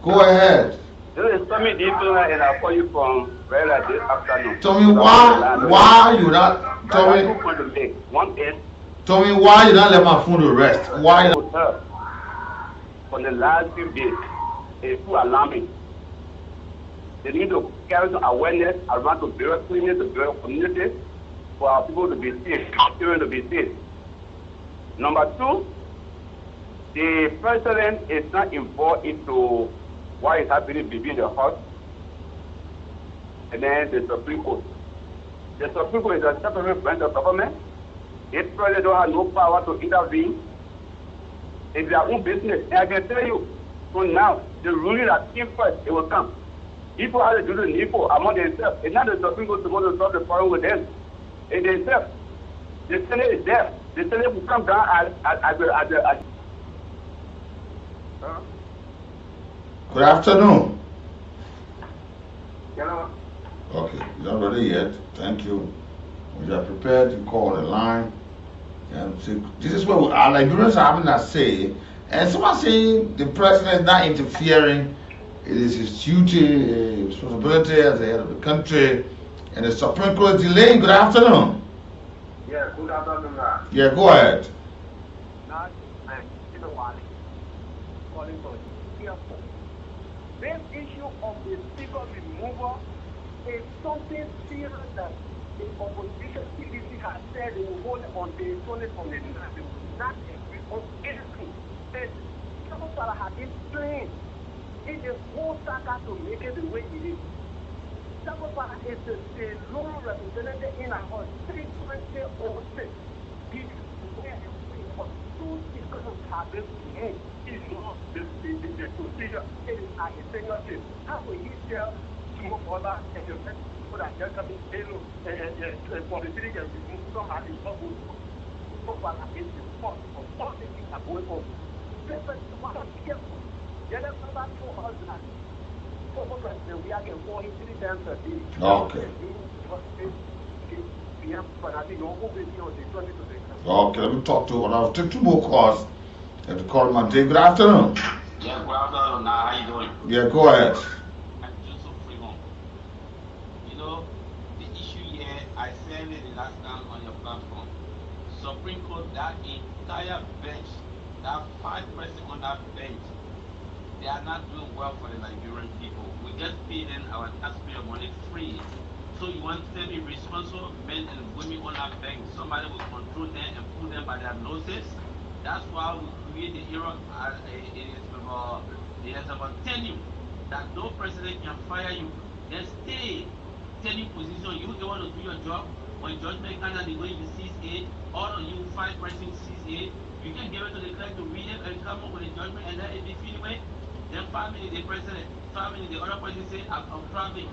Go ahead. This is Tommy D. And I'll call you from Vela this afternoon. Tommy, why you not, Tommy? I want to make one is, Tell me why you don't let my phone to rest. Why? For the last few days is too alarming. They need to carry some awareness around to build cleanliness, to build community, for our people to be safe, children to be safe. Number two, the president is not involved into what is happening between the House and then the Supreme Court. The Supreme Court is a separate branch of government. The president don't have no power to intervene. It's their own business. And I can tell you, from now, the ruling that came first, it will come. People have to do the needful among themselves. It's not the Supreme Court supposed to solve the problem with them. It's themselves. The Senate is there. The Senate will come down as Good afternoon. Hello. Okay, you're not ready yet. Thank you. When you are prepared, you call the line. And say, this is what our Liberians are having to say. And someone saying the president is not interfering. It is his duty, responsibility as the head of the country. And the Supreme Court is delaying. Good afternoon. Yeah, good afternoon. Yeah, go ahead. Now, I'm calling for careful. This issue of the speaker removal is something serious that the opposition CDC has said they will hold on the 20th from the night. They will not agree on anything. And Kabbalah has been playing in the whole saga to make it the way it is. Kabbalah is the low representative in our house, 32006. This is where two speakers have been removed. It's not the procedure. It is a single thing. How will he tell two other and the rest people that just come in for the city and remove somebody trouble? Kabbalah is the fault of all the things that are going on. People are careful. The other number 2 us that former president, we are getting 43 times a day. Okay. Okay, let me talk to one. I'll take 2 more calls. I have to call my day. Good afternoon. Yeah, good afternoon. Now, how you doing? Yeah, go ahead. I'm Joseph Fremont. You know, the issue here, I said it the last time on your platform. Supreme Court, that entire bench, that 5 person on that bench, they are not doing well for the Nigerian people. We just pay them our taxpayer money free. So you want to tell me responsible men and women on that bank, somebody will control them and put them by their noses? That's why we create the era. It is about telling you that no president can fire you. Then stay telling position. You don't want to do your job. When judgment comes and they go into 6A, all of you 5 persons 6A, you can give it to the clerk to read it and come up with a judgment and then it be finished. Then 5 minutes the president, 5 minutes the other person say I'm traveling.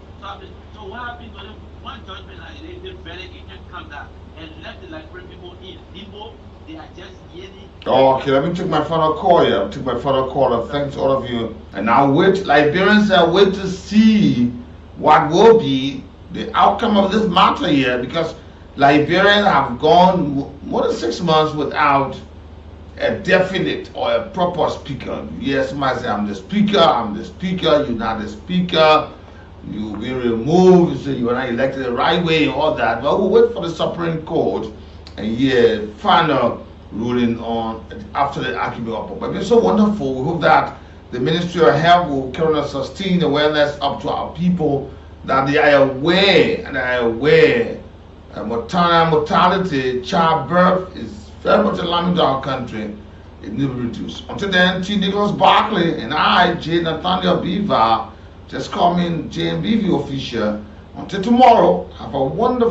So what happened to them? One judgment and the verdict can come down and left the Liberian people in limbo. They are just yelling. Okay, let me take my final call here. I'll take my final call. Thanks all of you. And now wait, Liberians are wait to see what will be the outcome of this matter here, because Liberians have gone more than 6 months without a definite or a proper speaker. Yes, might say I'm the speaker, you're not the speaker, you've been removed, you say you were not elected the right way and all that. But we'll wait for the Supreme Court and final ruling on after the argument. But it's so wonderful. We hope that the Ministry of Health will carry on sustain awareness up to our people, that they are aware maternal mortality, childbirth is very much alarming to our country. It needs to be reduced. Until then, T. Nicholas Barkley and I, J. Nathaniel B. Vah, just call me JMBV official. Until tomorrow, have a wonderful